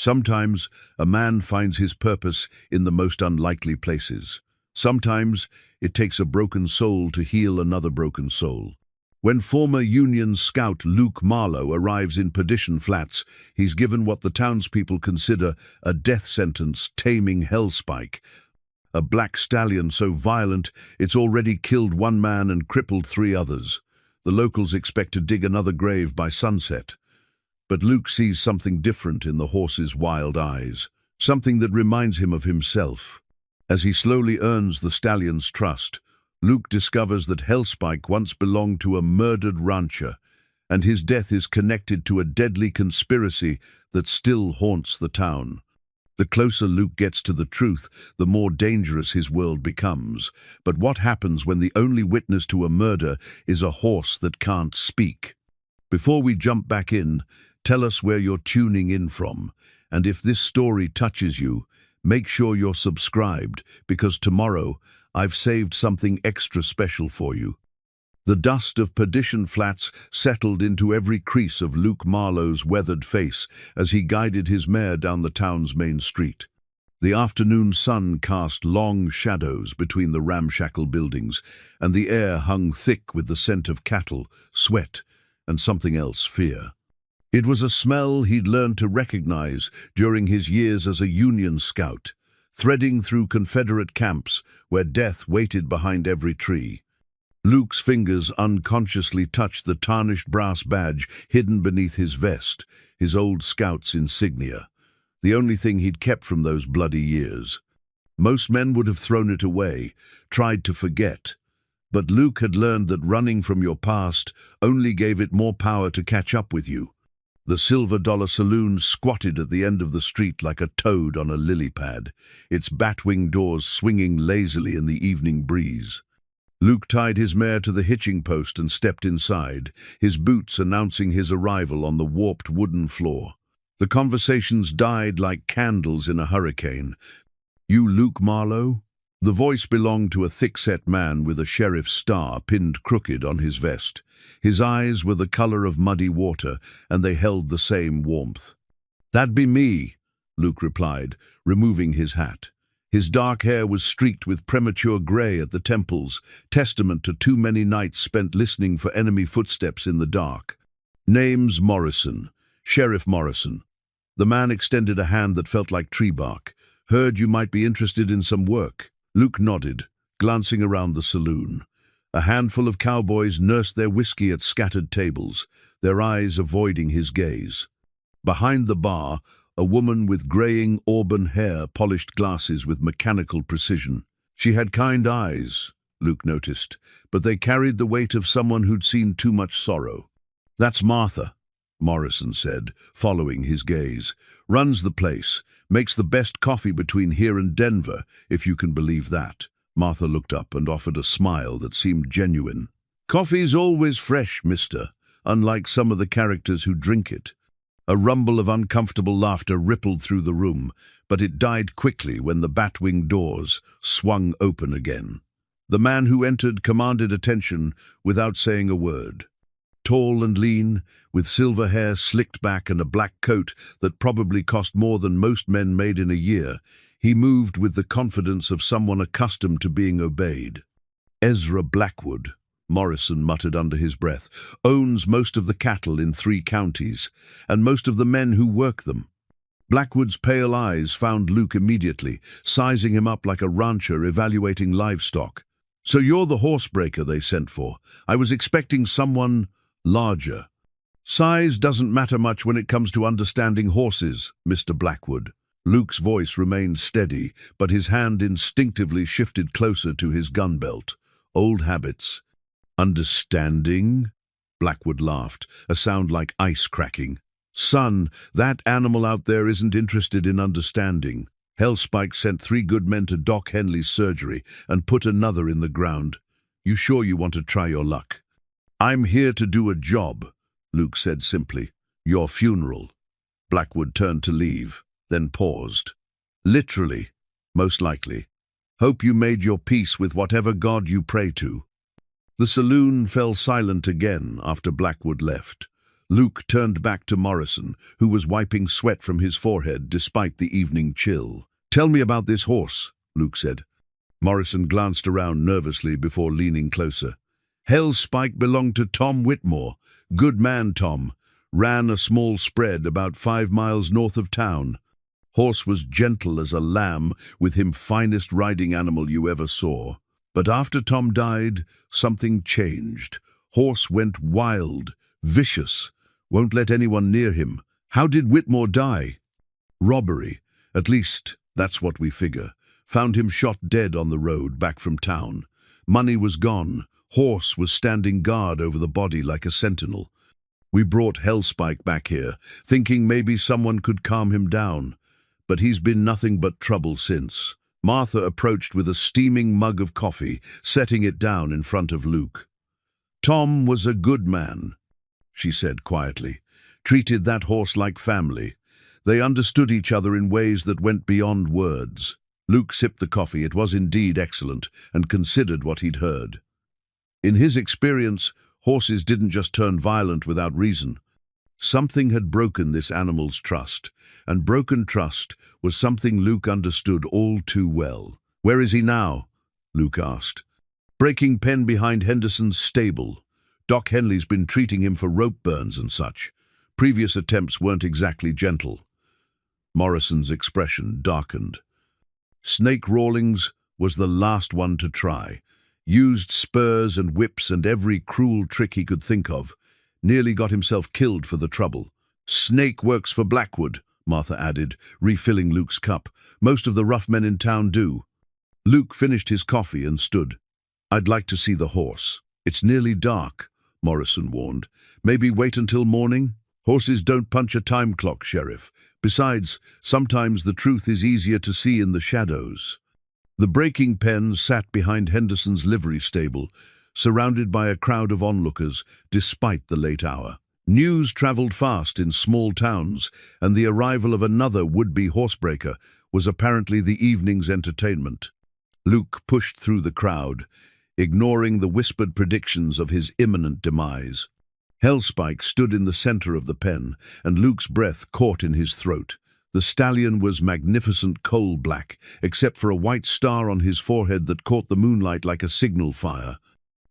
Sometimes a man finds his purpose in the most unlikely places. Sometimes it takes a broken soul to heal another broken soul. When former Union scout Luke Marlowe arrives in Perdition Flats, he's given what the townspeople consider a death sentence, taming Hellspike, a black stallion so violent it's already killed one man and crippled 3 others. The locals expect to dig another grave by sunset. But Luke sees something different in the horse's wild eyes, something that reminds him of himself. As he slowly earns the stallion's trust, Luke discovers that Hellspike once belonged to a murdered rancher, and his death is connected to a deadly conspiracy that still haunts the town. The closer Luke gets to the truth, the more dangerous his world becomes. But what happens when the only witness to a murder is a horse that can't speak? Before we jump back in, tell us where you're tuning in from, and if this story touches you, make sure you're subscribed, because tomorrow I've saved something extra special for you. The dust of Perdition Flats settled into every crease of Luke Marlowe's weathered face as he guided his mare down the town's main street. The afternoon sun cast long shadows between the ramshackle buildings, and the air hung thick with the scent of cattle, sweat, and something else, fear. It was a smell he'd learned to recognize during his years as a Union scout, threading through Confederate camps where death waited behind every tree. Luke's fingers unconsciously touched the tarnished brass badge hidden beneath his vest, his old scout's insignia, the only thing he'd kept from those bloody years. Most men would have thrown it away, tried to forget. But Luke had learned that running from your past only gave it more power to catch up with you. The Silver Dollar Saloon squatted at the end of the street like a toad on a lily pad, its batwing doors swinging lazily in the evening breeze. Luke tied his mare to the hitching post and stepped inside, his boots announcing his arrival on the warped wooden floor. The conversations died like candles in a hurricane. "You Luke Marlowe?" The voice belonged to a thick-set man with a sheriff's star pinned crooked on his vest. His eyes were the color of muddy water, and they held the same warmth. "That be me," Luke replied, removing his hat. His dark hair was streaked with premature gray at the temples, testament to too many nights spent listening for enemy footsteps in the dark. "Name's Morrison, Sheriff Morrison." The man extended a hand that felt like tree bark. "Heard you might be interested in some work." Luke nodded, glancing around the saloon. A handful of cowboys nursed their whiskey at scattered tables, their eyes avoiding his gaze. Behind the bar, a woman with graying auburn hair polished glasses with mechanical precision. She had kind eyes, Luke noticed, but they carried the weight of someone who'd seen too much sorrow. "That's Martha," Morrison said, following his gaze. "Runs the place, makes the best coffee between here and Denver, if you can believe that." Martha looked up and offered a smile that seemed genuine. "Coffee's always fresh, mister, unlike some of the characters who drink it." A rumble of uncomfortable laughter rippled through the room, but it died quickly when the batwing doors swung open again. The man who entered commanded attention without saying a word. Tall and lean, with silver hair slicked back and a black coat that probably cost more than most men made in a year, he moved with the confidence of someone accustomed to being obeyed. "Ezra Blackwood," Morrison muttered under his breath, "owns most of the cattle in 3 counties, and most of the men who work them." Blackwood's pale eyes found Luke immediately, sizing him up like a rancher evaluating livestock. "So you're the horsebreaker they sent for. I was expecting someone larger." "Size doesn't matter much when it comes to understanding horses, Mr. Blackwood." Luke's voice remained steady, but his hand instinctively shifted closer to his gun belt. Old habits. "Understanding?" Blackwood laughed, a sound like ice cracking. "Son, that animal out there isn't interested in understanding. Hellspike sent 3 good men to Doc Henley's surgery and put another in the ground. You sure you want to try your luck?" "I'm here to do a job," Luke said simply. "Your funeral." Blackwood turned to leave, then paused. "Literally, most likely. Hope you made your peace with whatever god you pray to." The saloon fell silent again after Blackwood left. Luke turned back to Morrison, who was wiping sweat from his forehead despite the evening chill. "Tell me about this horse," Luke said. Morrison glanced around nervously before leaning closer. "Hellspike belonged to Tom Whitmore. Good man, Tom. Ran a small spread about 5 miles north of town. Horse was gentle as a lamb, with him finest riding animal you ever saw. But after Tom died, something changed. Horse went wild, vicious, won't let anyone near him. How did Whitmore die?" "Robbery. At least, that's what we figure. Found him shot dead on the road back from town. Money was gone. Horse was standing guard over the body like a sentinel. We brought Hellspike back here, thinking maybe someone could calm him down. But he's been nothing but trouble since." Martha approached with a steaming mug of coffee, setting it down in front of Luke. "Tom was a good man," she said quietly. "Treated that horse like family. They understood each other in ways that went beyond words." Luke sipped the coffee. It was indeed excellent, and considered what he'd heard. In his experience, horses didn't just turn violent without reason. Something had broken this animal's trust, and broken trust was something Luke understood all too well. "Where is he now?" Luke asked. "Breaking pen behind Henderson's stable. Doc Henley's been treating him for rope burns and such. Previous attempts weren't exactly gentle." Morrison's expression darkened. "Snake Rawlings was the last one to try. Used spurs and whips and every cruel trick he could think of. Nearly got himself killed for the trouble. Snake works for Blackwood," Martha added, refilling Luke's cup. "Most of the rough men in town do." Luke finished his coffee and stood. "I'd like to see the horse." "It's nearly dark," Morrison warned. "Maybe wait until morning?" "Horses don't punch a time clock, Sheriff. Besides, sometimes the truth is easier to see in the shadows." The breaking pen sat behind Henderson's livery stable, surrounded by a crowd of onlookers, despite the late hour. News travelled fast in small towns, and the arrival of another would-be horsebreaker was apparently the evening's entertainment. Luke pushed through the crowd, ignoring the whispered predictions of his imminent demise. Hellspike stood in the center of the pen, and Luke's breath caught in his throat. The stallion was magnificent coal black, except for a white star on his forehead that caught the moonlight like a signal fire.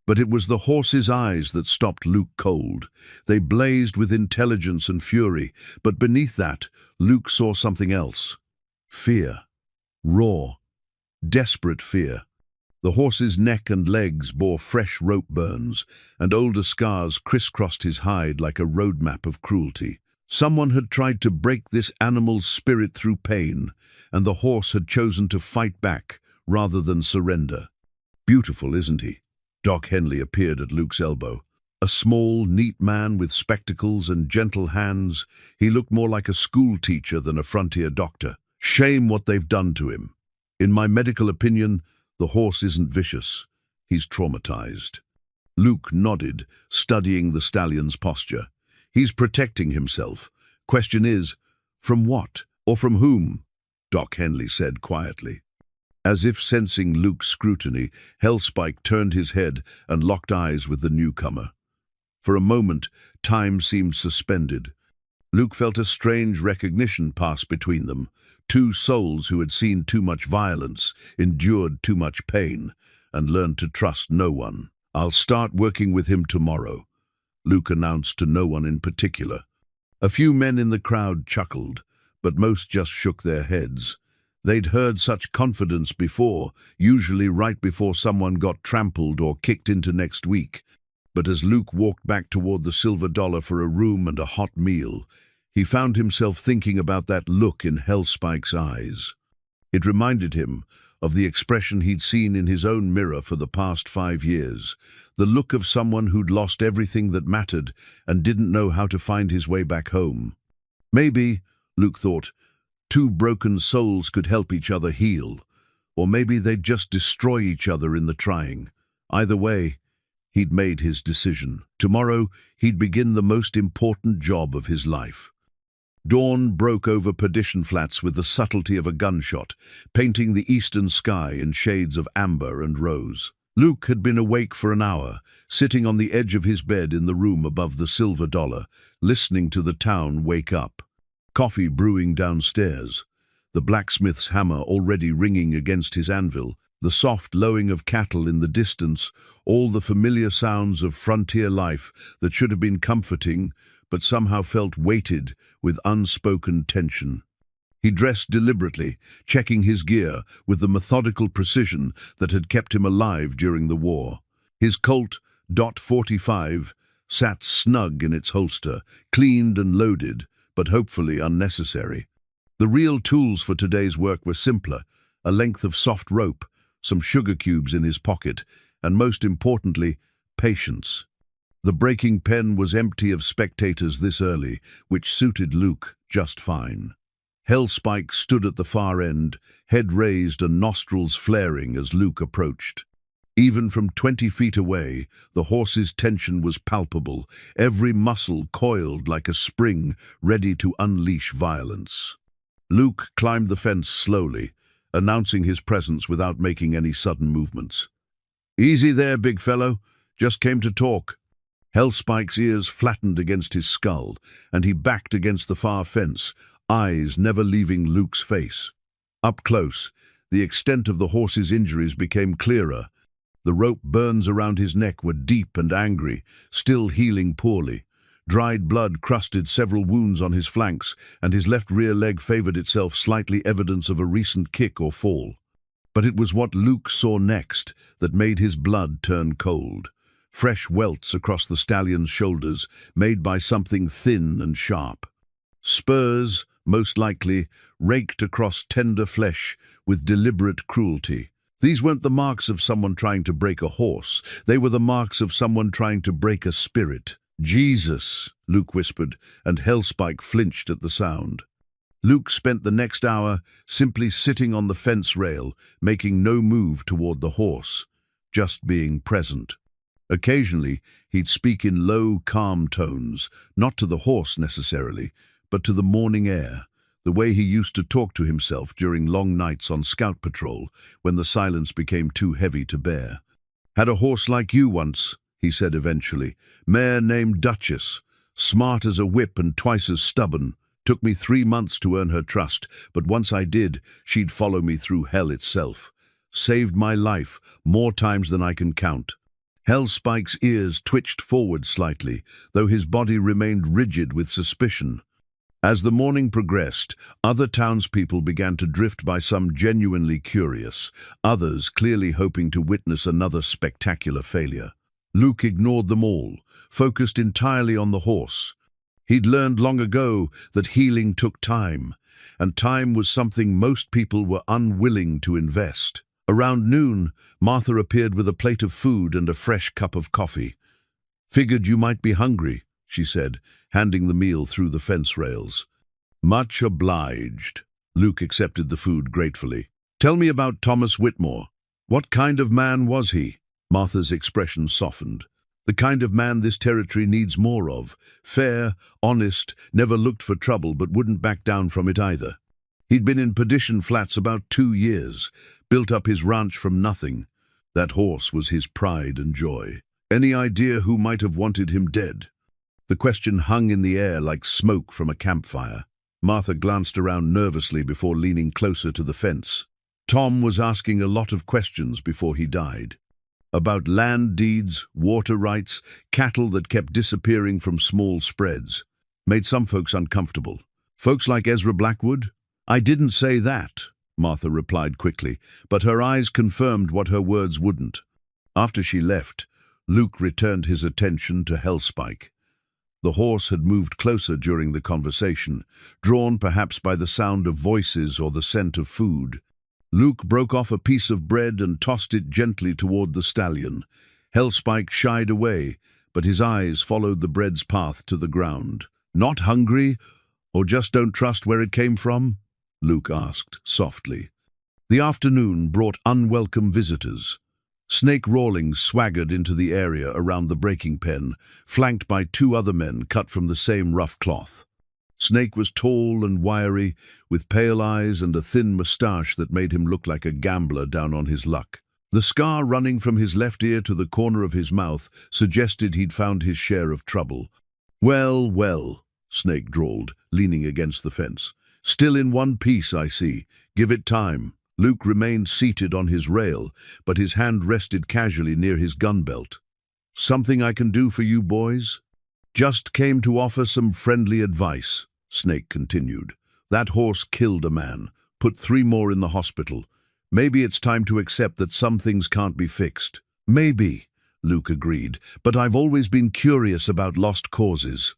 But it was the horse's eyes that stopped Luke cold. They blazed with intelligence and fury, but beneath that, Luke saw something else. Fear. Raw. Desperate fear. The horse's neck and legs bore fresh rope burns, and older scars crisscrossed his hide like a roadmap of cruelty. Someone had tried to break this animal's spirit through pain, and the horse had chosen to fight back rather than surrender. "Beautiful, isn't he?" Doc Henley appeared at Luke's elbow. A small, neat man with spectacles and gentle hands, he looked more like a school teacher than a frontier doctor. "Shame what they've done to him. In my medical opinion, the horse isn't vicious. He's traumatized." Luke nodded, studying the stallion's posture. "He's protecting himself. Question is, from what? Or from whom?" Doc Henley said quietly. As if sensing Luke's scrutiny, Hellspike turned his head and locked eyes with the newcomer. For a moment, time seemed suspended. Luke felt a strange recognition pass between them. Two souls who had seen too much violence, endured too much pain, and learned to trust no one. "I'll start working with him tomorrow," Luke announced to no one in particular. A few men in the crowd chuckled, but most just shook their heads. They'd heard such confidence before, usually right before someone got trampled or kicked into next week. But as Luke walked back toward the silver dollar for a room and a hot meal, he found himself thinking about that look in Hellspike's eyes. It reminded him of the expression he'd seen in his own mirror for the past 5 years, the look of someone who'd lost everything that mattered and didn't know how to find his way back home. Maybe, Luke thought, two broken souls could help each other heal, or maybe they'd just destroy each other in the trying. Either way, he'd made his decision. Tomorrow, he'd begin the most important job of his life. Dawn broke over Perdition Flats with the subtlety of a gunshot, painting the eastern sky in shades of amber and rose. Luke had been awake for an hour, sitting on the edge of his bed in the room above the Silver Dollar, listening to the town wake up. Coffee brewing downstairs, the blacksmith's hammer already ringing against his anvil, the soft lowing of cattle in the distance, all the familiar sounds of frontier life that should have been comforting, but somehow felt weighted with unspoken tension. He dressed deliberately, checking his gear with the methodical precision that had kept him alive during the war. His Colt .45 sat snug in its holster, cleaned and loaded, but hopefully unnecessary. The real tools for today's work were simpler: a length of soft rope, some sugar cubes in his pocket, and most importantly, patience. The breaking pen was empty of spectators this early, which suited Luke just fine. Hellspike stood at the far end, head raised and nostrils flaring as Luke approached. Even from 20 feet away, the horse's tension was palpable, every muscle coiled like a spring ready to unleash violence. Luke climbed the fence slowly, announcing his presence without making any sudden movements. "Easy there, big fellow. Just came to talk." Hellspike's ears flattened against his skull, and he backed against the far fence, eyes never leaving Luke's face. Up close, the extent of the horse's injuries became clearer. The rope burns around his neck were deep and angry, still healing poorly. Dried blood crusted several wounds on his flanks, and his left rear leg favored itself, slightly evidence of a recent kick or fall. But it was what Luke saw next that made his blood turn cold. Fresh welts across the stallion's shoulders, made by something thin and sharp. Spurs, most likely, raked across tender flesh with deliberate cruelty. These weren't the marks of someone trying to break a horse. They were the marks of someone trying to break a spirit. "Jesus," Luke whispered, and Hellspike flinched at the sound. Luke spent the next hour simply sitting on the fence rail, making no move toward the horse, just being present. Occasionally, he'd speak in low, calm tones, not to the horse necessarily, but to the morning air, the way he used to talk to himself during long nights on scout patrol when the silence became too heavy to bear. "Had a horse like you once," he said eventually. "Mare named Duchess, smart as a whip and twice as stubborn. Took me 3 months to earn her trust, but once I did, she'd follow me through hell itself. Saved my life more times than I can count." Hellspike's ears twitched forward slightly, though his body remained rigid with suspicion. As the morning progressed, other townspeople began to drift by, some genuinely curious, others clearly hoping to witness another spectacular failure. Luke ignored them all, focused entirely on the horse. He'd learned long ago that healing took time, and time was something most people were unwilling to invest. Around noon, Martha appeared with a plate of food and a fresh cup of coffee. "Figured you might be hungry," she said, handing the meal through the fence rails. "Much obliged." Luke accepted the food gratefully. "Tell me about Thomas Whitmore. What kind of man was he?" Martha's expression softened. "The kind of man this territory needs more of. Fair, honest, never looked for trouble but wouldn't back down from it either. He'd been in Perdition Flats about 2 years, built up his ranch from nothing. That horse was his pride and joy. Any idea who might have wanted him dead?" The question hung in the air like smoke from a campfire. Martha glanced around nervously before leaning closer to the fence. "Tom was asking a lot of questions before he died. About land deeds, water rights, cattle that kept disappearing from small spreads. Made some folks uncomfortable. Folks like Ezra Blackwood?" "I didn't say that," Martha replied quickly, but her eyes confirmed what her words wouldn't. After she left, Luke returned his attention to Hellspike. The horse had moved closer during the conversation, drawn perhaps by the sound of voices or the scent of food. Luke broke off a piece of bread and tossed it gently toward the stallion. Hellspike shied away, but his eyes followed the bread's path to the ground. "Not hungry, or just don't trust where it came from?" Luke asked softly. The afternoon brought unwelcome visitors. Snake Rawlings swaggered into the area around the breaking pen, flanked by 2 other men cut from the same rough cloth. Snake was tall and wiry, with pale eyes and a thin moustache that made him look like a gambler down on his luck. The scar running from his left ear to the corner of his mouth suggested he'd found his share of trouble. "Well, well," Snake drawled, leaning against the fence. "Still in one piece, I see. Give it time." Luke remained seated on his rail, but his hand rested casually near his gun belt. "Something I can do for you boys?" "Just came to offer some friendly advice," Snake continued. "That horse killed a man, put 3 more in the hospital. Maybe it's time to accept that some things can't be fixed." "Maybe," Luke agreed, "but I've always been curious about lost causes."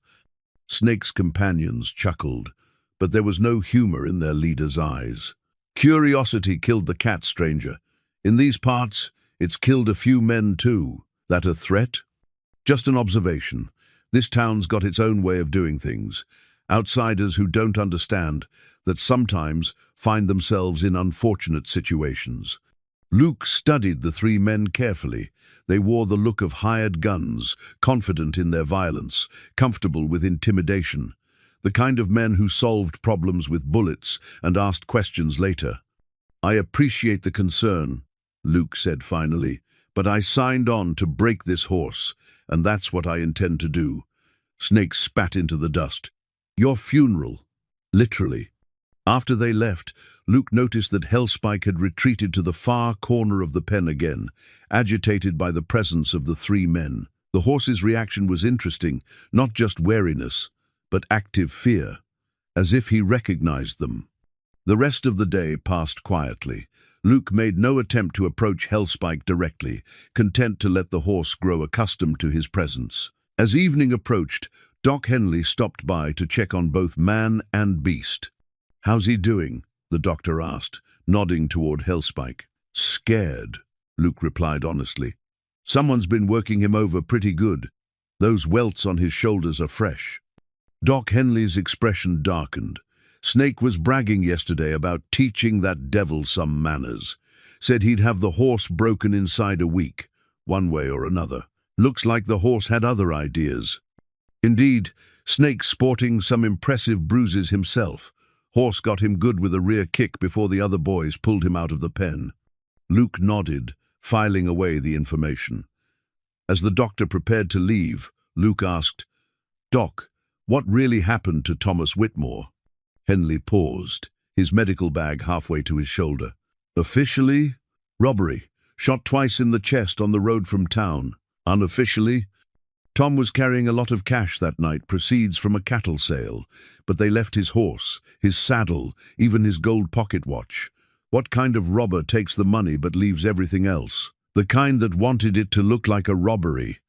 Snake's companions chuckled, but there was no humor in their leader's eyes. "Curiosity killed the cat, stranger. In these parts, it's killed a few men too. That a threat?" "Just an observation. This town's got its own way of doing things. Outsiders who don't understand that sometimes find themselves in unfortunate situations." Luke studied the 3 men carefully. They wore the look of hired guns, confident in their violence, comfortable with intimidation. The kind of men who solved problems with bullets and asked questions later. "I appreciate the concern," Luke said finally, "but I signed on to break this horse, and that's what I intend to do." Snake spat into the dust. "Your funeral." "Literally." After they left, Luke noticed that Hellspike had retreated to the far corner of the pen again, agitated by the presence of the 3 men. The horse's reaction was interesting, not just wariness, but active fear, as if he recognized them. The rest of the day passed quietly. Luke made no attempt to approach Hellspike directly, content to let the horse grow accustomed to his presence. As evening approached, Doc Henley stopped by to check on both man and beast. "How's he doing?" the doctor asked, nodding toward Hellspike. "Scared," Luke replied honestly. "Someone's been working him over pretty good. Those welts on his shoulders are fresh." Doc Henley's expression darkened. "Snake was bragging yesterday about teaching that devil some manners. Said he'd have the horse broken inside a week, one way or another. Looks like the horse had other ideas." "Indeed, Snake sporting some impressive bruises himself. Horse got him good with a rear kick before the other boys pulled him out of the pen." Luke nodded, filing away the information. As the doctor prepared to leave, Luke asked, "Doc, what really happened to Thomas Whitmore?" Henley paused, his medical bag halfway to his shoulder. "Officially, robbery. Shot twice in the chest on the road from town. Unofficially, Tom was carrying a lot of cash that night, proceeds from a cattle sale, but they left his horse, his saddle, even his gold pocket watch. What kind of robber takes the money but leaves everything else? The kind that wanted it to look like a robbery."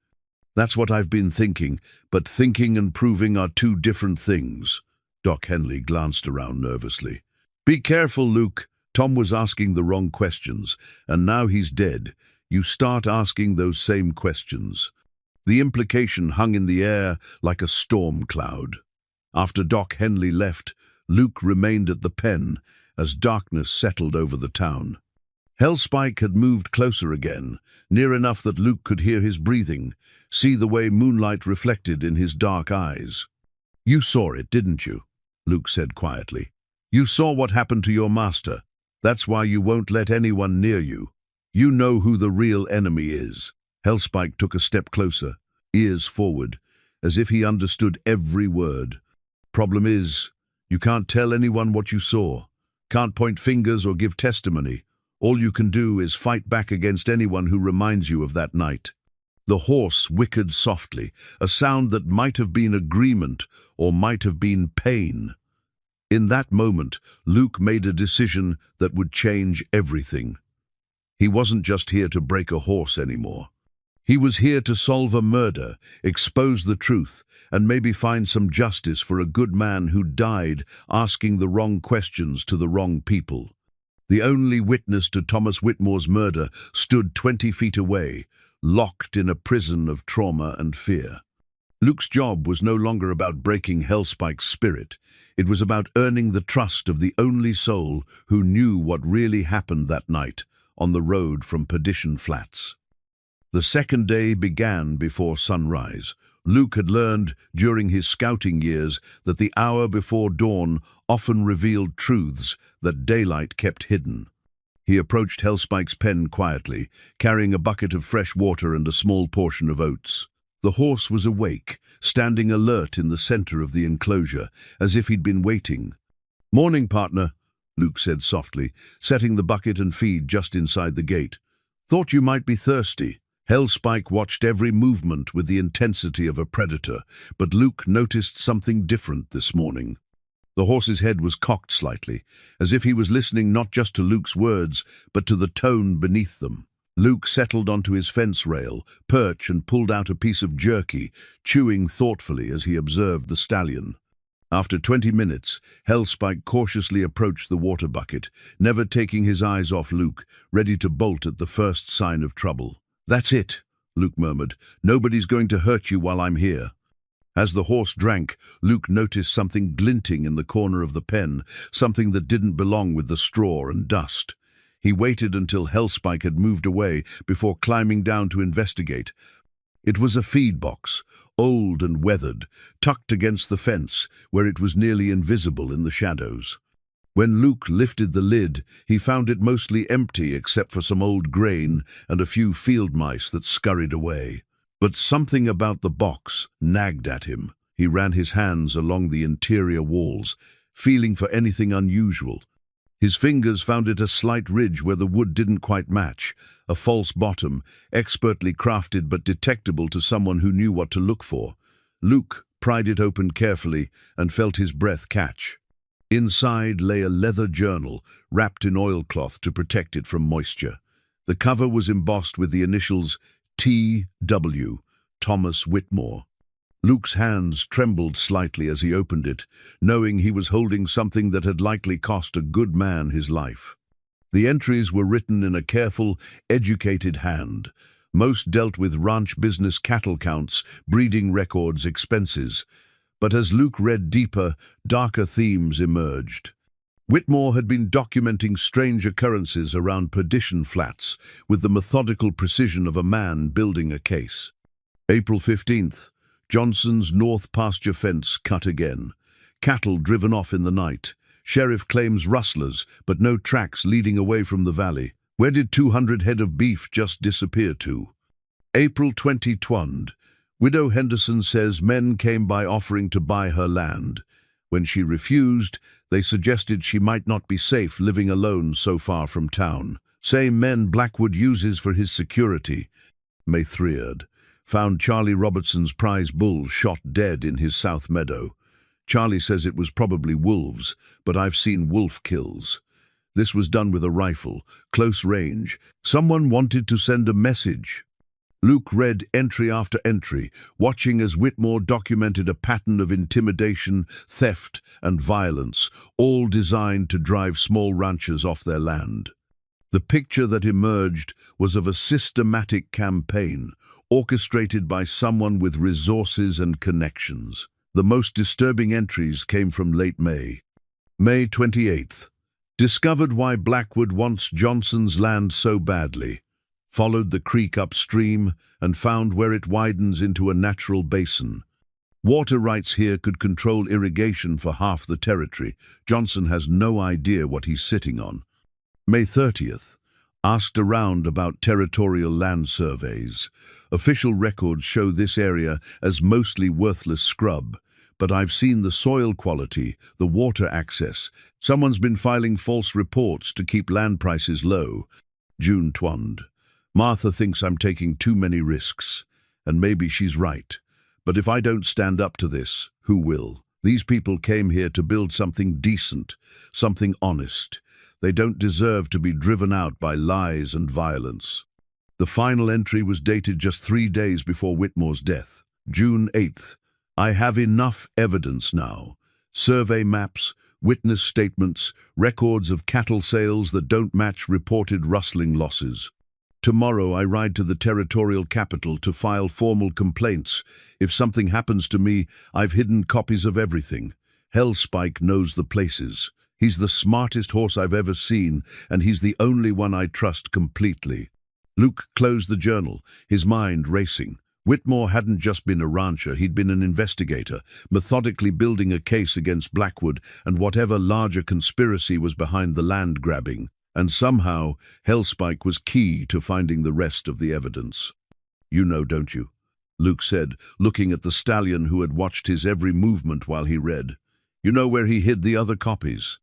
"That's what I've been thinking, but thinking and proving are 2 different things." Doc Henley glanced around nervously. "Be careful, Luke. Tom was asking the wrong questions, and now he's dead. You start asking those same questions." The implication hung in the air like a storm cloud. After Doc Henley left, Luke remained at the pen as darkness settled over the town. Hellspike had moved closer again, near enough that Luke could hear his breathing, see the way moonlight reflected in his dark eyes. "You saw it, didn't you?" Luke said quietly. "You saw what happened to your master. That's why you won't let anyone near you. You know who the real enemy is." Hellspike took a step closer, ears forward, as if he understood every word. "Problem is, you can't tell anyone what you saw. Can't point fingers or give testimony. All you can do is fight back against anyone who reminds you of that night." The horse whickered softly, a sound that might have been agreement or might have been pain. In that moment, Luke made a decision that would change everything. He wasn't just here to break a horse anymore. He was here to solve a murder, expose the truth, and maybe find some justice for a good man who died asking the wrong questions to the wrong people. The only witness to Thomas Whitmore's murder stood 20 feet away, locked in a prison of trauma and fear. Luke's job was no longer about breaking Hellspike's spirit. It was about earning the trust of the only soul who knew what really happened that night on the road from Perdition Flats. The second day began before sunrise. Luke had learned during his scouting years that the hour before dawn often revealed truths that daylight kept hidden. He approached Hellspike's pen quietly, carrying a bucket of fresh water and a small portion of oats. The horse was awake, standing alert in the center of the enclosure, as if he'd been waiting. "Morning, partner," Luke said softly, setting the bucket and feed just inside the gate. "Thought you might be thirsty." Hellspike watched every movement with the intensity of a predator, but Luke noticed something different this morning. The horse's head was cocked slightly, as if he was listening not just to Luke's words, but to the tone beneath them. Luke settled onto his fence rail, perch, and pulled out a piece of jerky, chewing thoughtfully as he observed the stallion. After 20 minutes, Hellspike cautiously approached the water bucket, never taking his eyes off Luke, ready to bolt at the first sign of trouble. "That's it," Luke murmured. "Nobody's going to hurt you while I'm here." As the horse drank, Luke noticed something glinting in the corner of the pen, something that didn't belong with the straw and dust. He waited until Hellspike had moved away before climbing down to investigate. It was a feed box, old and weathered, tucked against the fence, where it was nearly invisible in the shadows. When Luke lifted the lid, he found it mostly empty except for some old grain and a few field mice that scurried away. But something about the box nagged at him. He ran his hands along the interior walls, feeling for anything unusual. His fingers found it a slight ridge where the wood didn't quite match, a false bottom, expertly crafted but detectable to someone who knew what to look for. Luke pried it open carefully and felt his breath catch. Inside lay a leather journal, wrapped in oilcloth to protect it from moisture. The cover was embossed with the initials T.W., Thomas Whitmore. Luke's hands trembled slightly as he opened it, knowing he was holding something that had likely cost a good man his life. The entries were written in a careful, educated hand. Most dealt with ranch business cattle counts, breeding records, expenses. But as Luke read deeper, darker themes emerged. Whitmore had been documenting strange occurrences around Perdition Flats with the methodical precision of a man building a case. April 15th. Johnson's north pasture fence cut again. Cattle driven off in the night. Sheriff claims rustlers, but no tracks leading away from the valley. Where did 200 head of beef just disappear to? April 20th. Widow Henderson says men came by offering to buy her land. When she refused, they suggested she might not be safe living alone so far from town. Same men Blackwood uses for his security. May 3rd. Found Charlie Robertson's prize bull shot dead in his south meadow. Charlie says it was probably wolves, but I've seen wolf kills. This was done with a rifle, close range. Someone wanted to send a message. Luke read entry after entry, watching as Whitmore documented a pattern of intimidation, theft, and violence, all designed to drive small ranchers off their land. The picture that emerged was of a systematic campaign, orchestrated by someone with resources and connections. The most disturbing entries came from late May. May 28th. Discovered why Blackwood wants Johnson's land so badly. Followed the creek upstream and found where it widens into a natural basin. Water rights here could control irrigation for half the territory. Johnson has no idea what he's sitting on. May 30th. Asked around about territorial land surveys. Official records show this area as mostly worthless scrub, but I've seen the soil quality, the water access. Someone's been filing false reports to keep land prices low. June 20th. Martha thinks I'm taking too many risks, and maybe she's right. But if I don't stand up to this, who will? These people came here to build something decent, something honest. They don't deserve to be driven out by lies and violence. The final entry was dated just 3 days before Whitmore's death. June 8th. I have enough evidence now. Survey maps, witness statements, records of cattle sales that don't match reported rustling losses. Tomorrow I ride to the territorial capital to file formal complaints. If something happens to me, I've hidden copies of everything. Hellspike knows the places. He's the smartest horse I've ever seen, and he's the only one I trust completely. Luke closed the journal, his mind racing. Whitmore hadn't just been a rancher, he'd been an investigator, methodically building a case against Blackwood and whatever larger conspiracy was behind the land grabbing. And somehow, Hellspike was key to finding the rest of the evidence. "You know, don't you?" Luke said, looking at the stallion who had watched his every movement while he read. "You know where he hid the other copies?"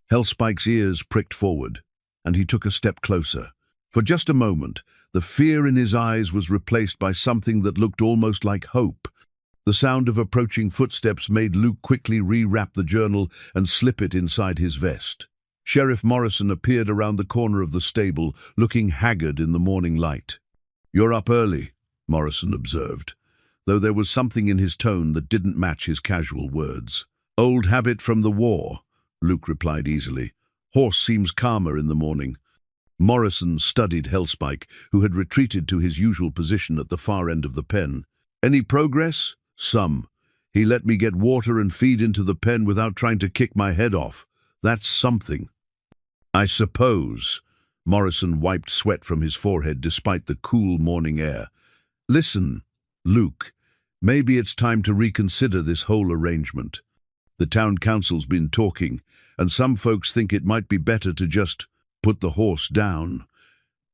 Hellspike's ears pricked forward, and he took a step closer. For just a moment, the fear in his eyes was replaced by something that looked almost like hope. The sound of approaching footsteps made Luke quickly rewrap the journal and slip it inside his vest. Sheriff Morrison appeared around the corner of the stable, looking haggard in the morning light. "You're up early," Morrison observed, though there was something in his tone that didn't match his casual words. "Old habit from the war," Luke replied easily. "Horse seems calmer in the morning." Morrison studied Hellspike, who had retreated to his usual position at the far end of the pen. "Any progress?" "Some. He let me get water and feed into the pen without trying to kick my head off. That's something." "I suppose." Morrison wiped sweat from his forehead despite the cool morning air. "Listen, Luke, maybe it's time to reconsider this whole arrangement. The town council's been talking, and some folks think it might be better to just put the horse down,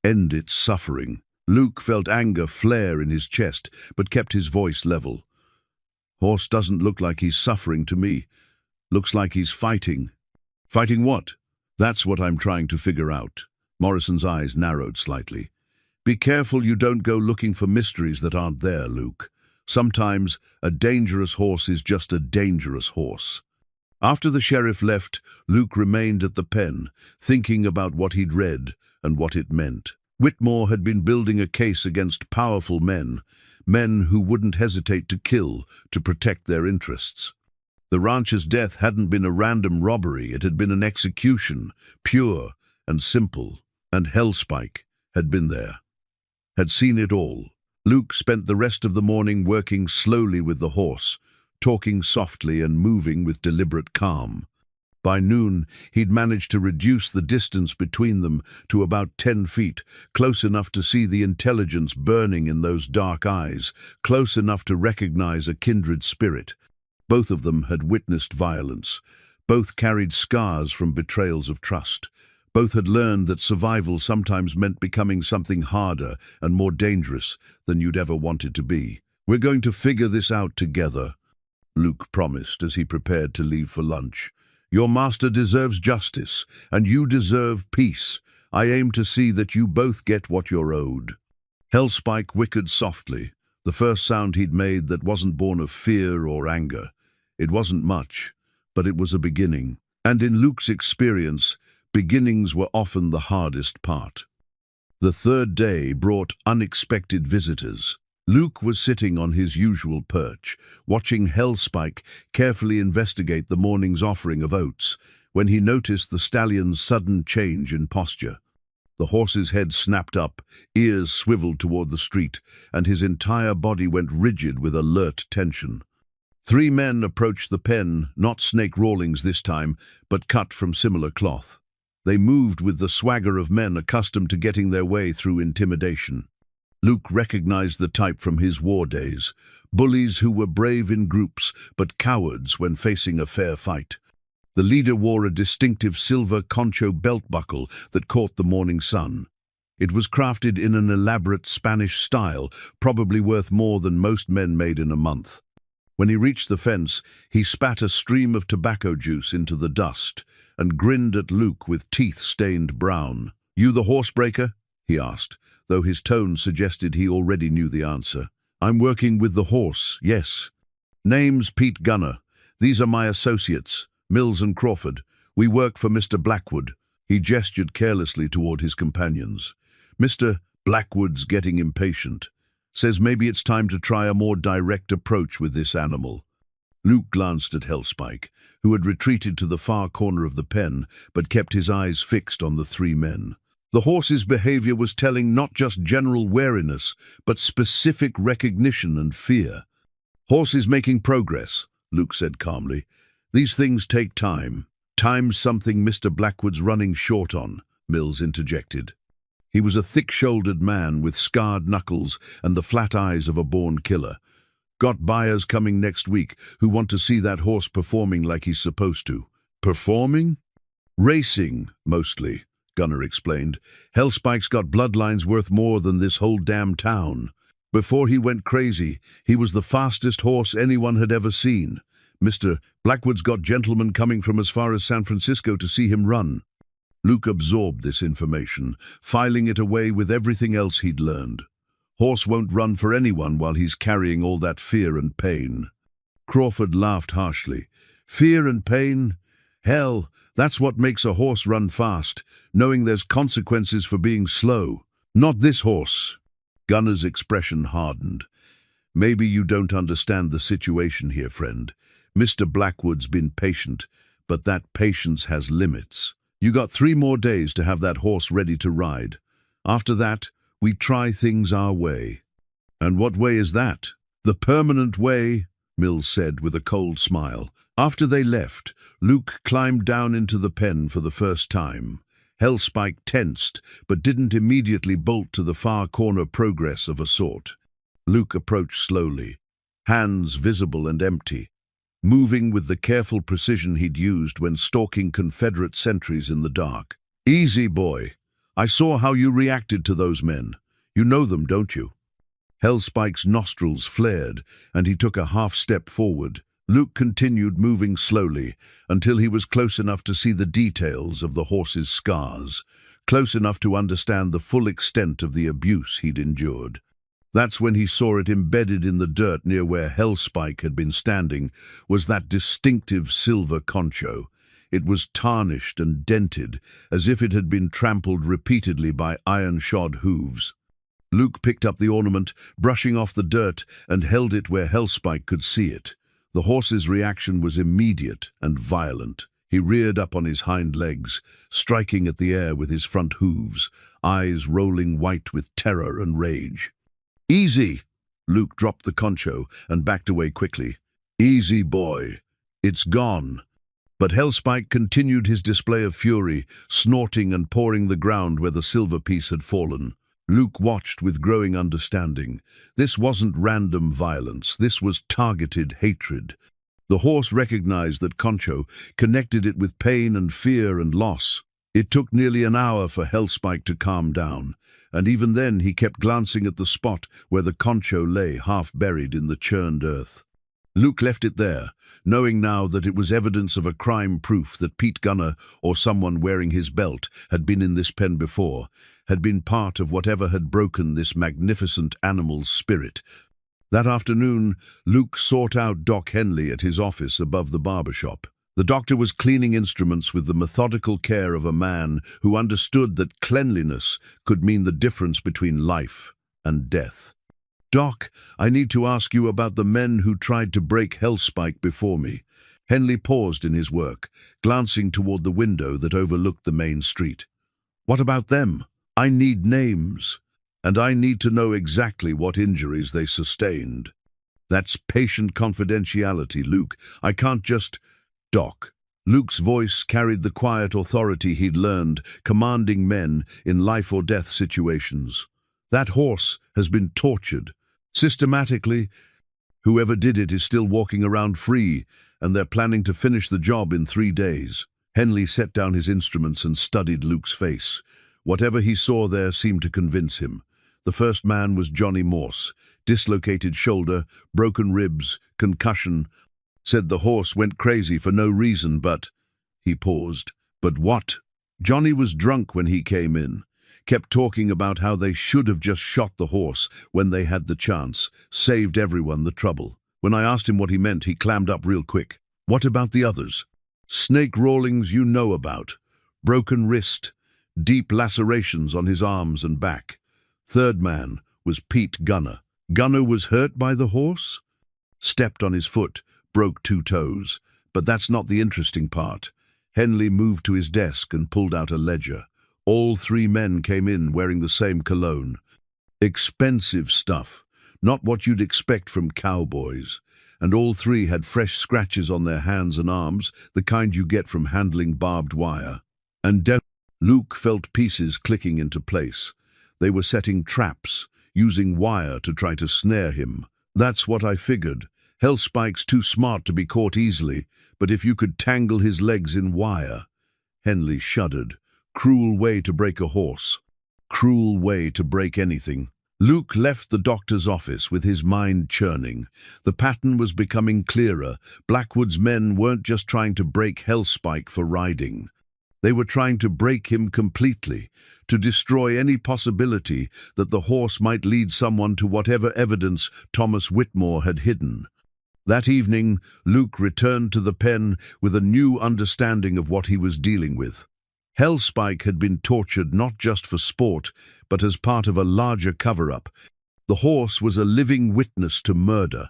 end its suffering." Luke felt anger flare in his chest, but kept his voice level. "Horse doesn't look like he's suffering to me. Looks like he's fighting." "Fighting what?" "That's what I'm trying to figure out." Morrison's eyes narrowed slightly. "Be careful you don't go looking for mysteries that aren't there, Luke. Sometimes a dangerous horse is just a dangerous horse." After the sheriff left, Luke remained at the pen, thinking about what he'd read and what it meant. Whitmore had been building a case against powerful men, men who wouldn't hesitate to kill to protect their interests. The rancher's death hadn't been a random robbery, it had been an execution, pure and simple, and Hellspike had been there, had seen it all. Luke spent the rest of the morning working slowly with the horse, talking softly and moving with deliberate calm. By noon, he'd managed to reduce the distance between them to about 10 feet, close enough to see the intelligence burning in those dark eyes, close enough to recognize a kindred spirit. Both of them had witnessed violence. Both carried scars from betrayals of trust. Both had learned that survival sometimes meant becoming something harder and more dangerous than you'd ever wanted to be. "We're going to figure this out together," Luke promised as he prepared to leave for lunch. "Your master deserves justice, and you deserve peace. I aim to see that you both get what you're owed." Hellspike whickered softly, the first sound he'd made that wasn't born of fear or anger. It wasn't much, but it was a beginning. And in Luke's experience, beginnings were often the hardest part. The third day brought unexpected visitors. Luke was sitting on his usual perch, watching Hellspike carefully investigate the morning's offering of oats, when he noticed the stallion's sudden change in posture. The horse's head snapped up, ears swiveled toward the street, and his entire body went rigid with alert tension. 3 men approached the pen, not Snake Rawlings this time, but cut from similar cloth. They moved with the swagger of men accustomed to getting their way through intimidation. Luke recognized the type from his war days, bullies who were brave in groups but cowards when facing a fair fight. The leader wore a distinctive silver concho belt buckle that caught the morning sun. It was crafted in an elaborate Spanish style, probably worth more than most men made in a month. When he reached the fence, he spat a stream of tobacco juice into the dust and grinned at Luke with teeth stained brown. "You the horsebreaker?" he asked, though his tone suggested he already knew the answer. "I'm working with the horse, yes." "Name's Pete Gunner. These are my associates, Mills and Crawford. We work for Mr. Blackwood." He gestured carelessly toward his companions. "Mr. Blackwood's getting impatient. Says maybe it's time to try a more direct approach with this animal." Luke glanced at Hellspike, who had retreated to the far corner of the pen, but kept his eyes fixed on the 3 men. The horse's behavior was telling not just general wariness, but specific recognition and fear. "Horse is making progress," Luke said calmly. "These things take time." "Time's something Mr. Blackwood's running short on," Mills interjected. He was a thick-shouldered man with scarred knuckles and the flat eyes of a born killer. "Got buyers coming next week who want to see that horse performing like he's supposed to." "Performing?" "Racing, mostly. Gunner explained. Hellspike's got bloodlines worth more than this whole damn town. Before he went crazy, he was the fastest horse anyone had ever seen. Mr. Blackwood's got gentlemen coming from as far as San Francisco to see him run. Luke absorbed this information, filing it away with everything else he'd learned. Horse won't run for anyone while he's carrying all that fear and pain. Crawford laughed harshly. Fear and pain? Hell, that's what makes a horse run fast, knowing there's consequences for being slow. Not this horse. Gunner's expression hardened. Maybe you don't understand the situation here, friend. Mr. Blackwood's been patient, but that patience has limits. You got 3 more days to have that horse ready to ride. After that, we try things our way. And what way is that? The permanent way, Mills said with a cold smile. After they left, Luke climbed down into the pen for the first time. Hellspike tensed, but didn't immediately bolt to the far corner progress of a sort. Luke approached slowly, hands visible and empty, moving with the careful precision he'd used when stalking Confederate sentries in the dark. Easy, boy. I saw how you reacted to those men. You know them, don't you? Hellspike's nostrils flared, and he took a half-step forward. Luke continued moving slowly until he was close enough to see the details of the horse's scars, close enough to understand the full extent of the abuse he'd endured. That's when he saw it embedded in the dirt near where Hellspike had been standing was that distinctive silver concho. It was tarnished and dented, as if it had been trampled repeatedly by iron-shod hooves. Luke picked up the ornament, brushing off the dirt, and held it where Hellspike could see it. The horse's reaction was immediate and violent. He reared up on his hind legs, striking at the air with his front hooves, eyes rolling white with terror and rage. Easy! Luke dropped the concho and backed away quickly. Easy, boy. It's gone. But Hellspike continued his display of fury, snorting and pawing the ground where the silver piece had fallen. Luke watched with growing understanding. This wasn't random violence, this was targeted hatred. The horse recognized that concho, connected it with pain and fear and loss. It took nearly an hour for Hellspike to calm down, and even then he kept glancing at the spot where the concho lay half buried in the churned earth. Luke left it there, knowing now that it was evidence of a crime, proof that Pete Gunner, or someone wearing his belt, had been in this pen before, had been part of whatever had broken this magnificent animal's spirit. That afternoon, Luke sought out Doc Henley at his office above the barber shop. The doctor was cleaning instruments with the methodical care of a man who understood that cleanliness could mean the difference between life and death. Doc, I need to ask you about the men who tried to break Hellspike before me. Henley paused in his work, glancing toward the window that overlooked the main street. What about them? I need names, and I need to know exactly what injuries they sustained. That's patient confidentiality, Luke. I can't just... Doc. Luke's voice carried the quiet authority he'd learned, commanding men in life-or-death situations. That horse has been tortured. Systematically, whoever did it is still walking around free, and they're planning to finish the job in 3 days. Henley set down his instruments and studied Luke's face. Whatever he saw there seemed to convince him. The first man was Johnny Morse. Dislocated shoulder, broken ribs, concussion. Said the horse went crazy for no reason, but... He paused. But what? Johnny was drunk when he came in. Kept talking about how they should have just shot the horse when they had the chance, saved everyone the trouble. When I asked him what he meant, he clammed up real quick. What about the others? Snake rollings you know about. Broken wrist, deep lacerations on his arms and back. Third man was Pete Gunner. Gunner was hurt by the horse? Stepped on his foot, broke 2 toes. But that's not the interesting part. Henley moved to his desk and pulled out a ledger. All 3 men came in wearing the same cologne. Expensive stuff, not what you'd expect from cowboys. And all 3 had fresh scratches on their hands and arms, the kind you get from handling barbed wire. And Luke felt pieces clicking into place. They were setting traps, using wire to try to snare him. That's what I figured. Hellspike's too smart to be caught easily, but if you could tangle his legs in wire... Henley shuddered. cruel way to break a horse. Cruel way to break anything. Luke left the doctor's office with his mind churning. The pattern was becoming clearer. Blackwood's men weren't just trying to break Hellspike for riding. They were trying to break him completely, to destroy any possibility that the horse might lead someone to whatever evidence Thomas Whitmore had hidden. That evening, Luke returned to the pen with a new understanding of what he was dealing with. Hellspike had been tortured not just for sport, but as part of a larger cover-up. The horse was a living witness to murder,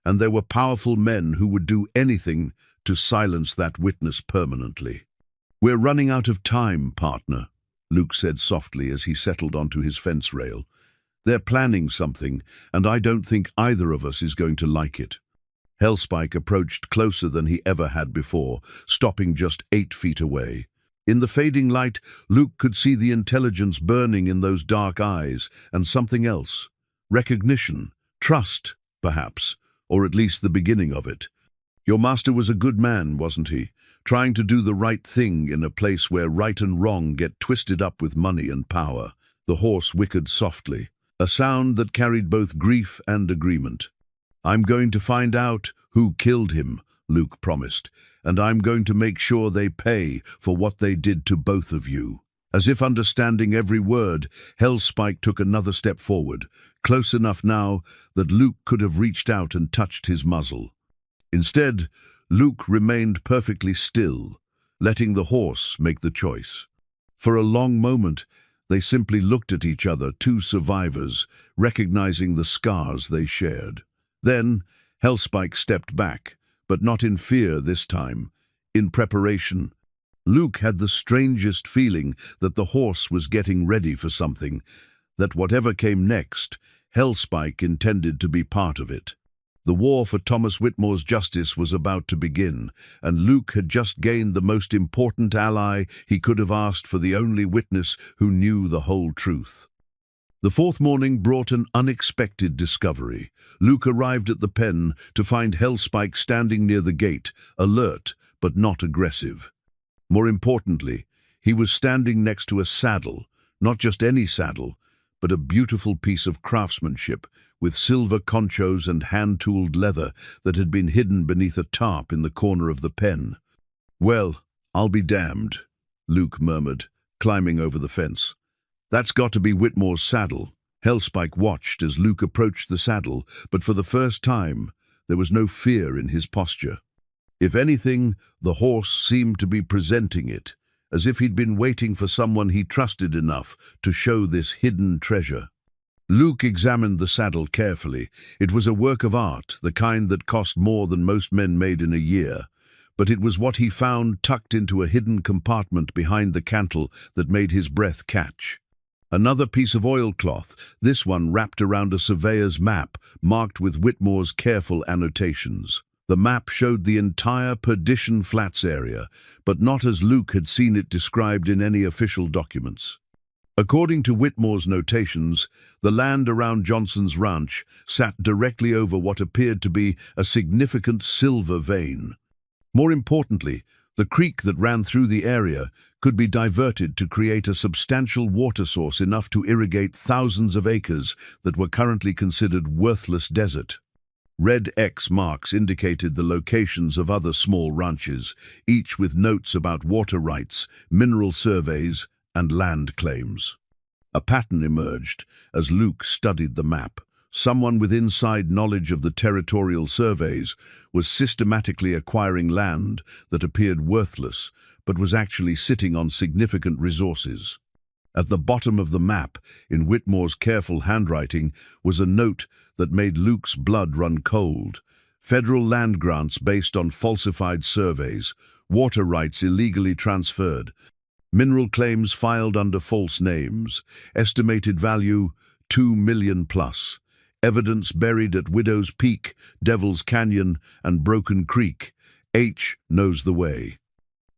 and there were powerful men who would do anything to silence that witness permanently. "We're running out of time, partner," Luke said softly as he settled onto his fence rail. "They're planning something, and I don't think either of us is going to like it." Hellspike approached closer than he ever had before, stopping just 8 feet away. In the fading light, Luke could see the intelligence burning in those dark eyes, and something else. Recognition, trust, perhaps, or at least the beginning of it. "Your master was a good man, wasn't he? Trying to do the right thing in a place where right and wrong get twisted up with money and power." The horse whickered softly, a sound that carried both grief and agreement. "I'm going to find out who killed him," Luke promised, "and I'm going to make sure they pay for what they did to both of you." As if understanding every word, Hellspike took another step forward, close enough now that Luke could have reached out and touched his muzzle. Instead, Luke remained perfectly still, letting the horse make the choice. For a long moment, they simply looked at each other, two survivors, recognizing the scars they shared. Then, Hellspike stepped back, but not in fear this time, in preparation. Luke had the strangest feeling that the horse was getting ready for something, that whatever came next, Hellspike intended to be part of it. The war for Thomas Whitmore's justice was about to begin, and Luke had just gained the most important ally he could have asked for, the only witness who knew the whole truth. The fourth morning brought an unexpected discovery. Luke arrived at the pen to find Hellspike standing near the gate, alert but not aggressive. More importantly, he was standing next to a saddle, not just any saddle, but a beautiful piece of craftsmanship with silver conchos and hand-tooled leather that had been hidden beneath a tarp in the corner of the pen. "Well, I'll be damned," Luke murmured, climbing over the fence. "That's got to be Whitmore's saddle." Hellspike watched as Luke approached the saddle, but for the first time, there was no fear in his posture. If anything, the horse seemed to be presenting it, as if he'd been waiting for someone he trusted enough to show this hidden treasure. Luke examined the saddle carefully. It was a work of art, the kind that cost more than most men made in a year. But it was what he found tucked into a hidden compartment behind the cantle that made his breath catch. Another piece of oilcloth, this one wrapped around a surveyor's map, marked with Whitmore's careful annotations. The map showed the entire Perdition Flats area, but not as Luke had seen it described in any official documents. According to Whitmore's notations, the land around Johnson's ranch sat directly over what appeared to be a significant silver vein. More importantly, the creek that ran through the area could be diverted to create a substantial water source enough to irrigate thousands of acres that were currently considered worthless desert. Red X marks indicated the locations of other small ranches, each with notes about water rights, mineral surveys, and land claims. A pattern emerged as Luke studied the map. Someone with inside knowledge of the territorial surveys was systematically acquiring land that appeared worthless, but was actually sitting on significant resources. At the bottom of the map, in Whitmore's careful handwriting, was a note that made Luke's blood run cold. Federal land grants based on falsified surveys, water rights illegally transferred, mineral claims filed under false names, estimated value $2 million plus, evidence buried at Widow's Peak, Devil's Canyon, and Broken Creek. H knows the way.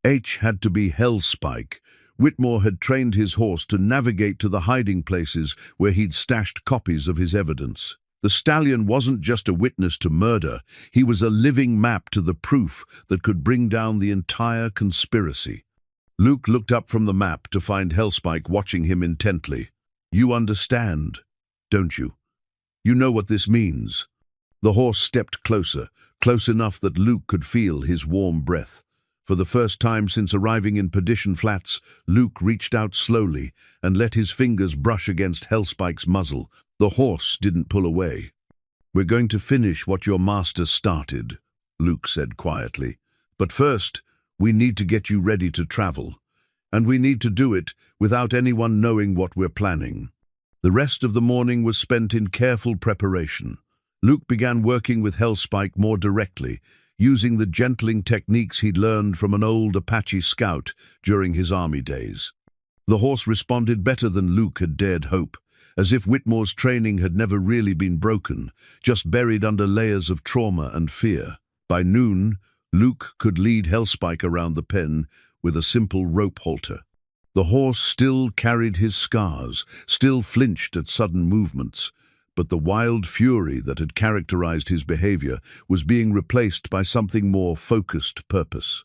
H had to be Hellspike. Whitmore had trained his horse to navigate to the hiding places where he'd stashed copies of his evidence. The stallion wasn't just a witness to murder, he was a living map to the proof that could bring down the entire conspiracy. Luke looked up from the map to find Hellspike watching him intently. "You understand, don't you? You know what this means." The horse stepped closer, close enough that Luke could feel his warm breath. For the first time since arriving in Perdition Flats, Luke reached out slowly and let his fingers brush against Hellspike's muzzle. The horse didn't pull away. "We're going to finish what your master started," Luke said quietly. "But first, we need to get you ready to travel. And we need to do it without anyone knowing what we're planning." The rest of the morning was spent in careful preparation. Luke began working with Hellspike more directly, using the gentling techniques he'd learned from an old Apache scout during his army days. The horse responded better than Luke had dared hope, as if Whitmore's training had never really been broken, just buried under layers of trauma and fear. By noon, Luke could lead Hellspike around the pen with a simple rope halter. The horse still carried his scars, still flinched at sudden movements, but the wild fury that had characterized his behavior was being replaced by something more focused purpose.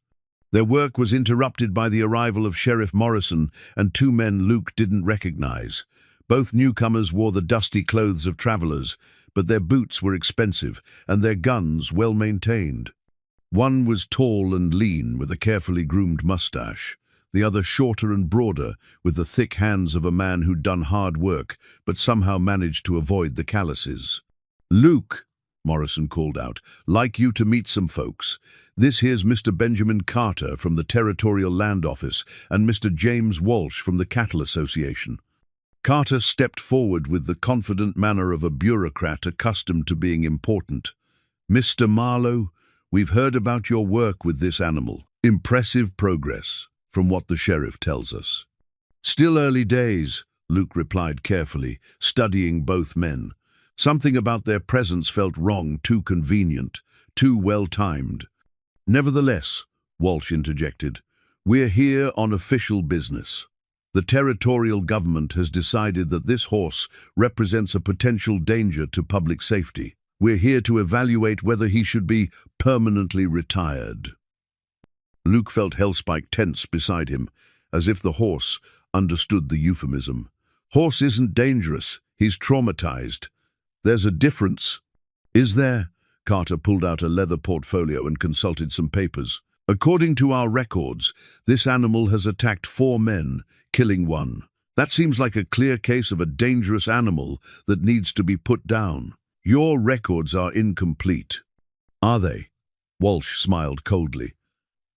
Their work was interrupted by the arrival of Sheriff Morrison and two men Luke didn't recognize. Both newcomers wore the dusty clothes of travelers, but their boots were expensive and their guns well maintained. One was tall and lean with a carefully groomed mustache. The other shorter and broader, with the thick hands of a man who'd done hard work, but somehow managed to avoid the calluses. "Luke," Morrison called out, "like you to meet some folks. This here's Mr. Benjamin Carter from the Territorial Land Office and Mr. James Walsh from the Cattle Association." Carter stepped forward with the confident manner of a bureaucrat accustomed to being important. "Mr. Marlowe, we've heard about your work with this animal. Impressive progress, from what the sheriff tells us." "Still early days," Luke replied carefully, studying both men. Something about their presence felt wrong, too convenient, too well-timed. "Nevertheless," Walsh interjected, "we're here on official business. The territorial government has decided that this horse represents a potential danger to public safety. We're here to evaluate whether he should be permanently retired." Luke felt Hellspike tense beside him, as if the horse understood the euphemism. "Horse isn't dangerous, he's traumatized. There's a difference." "Is there?" Carter pulled out a leather portfolio and consulted some papers. "According to our records, this animal has attacked 4 men, killing 1. That seems like a clear case of a dangerous animal that needs to be put down." "Your records are incomplete." "Are they?" Walsh smiled coldly.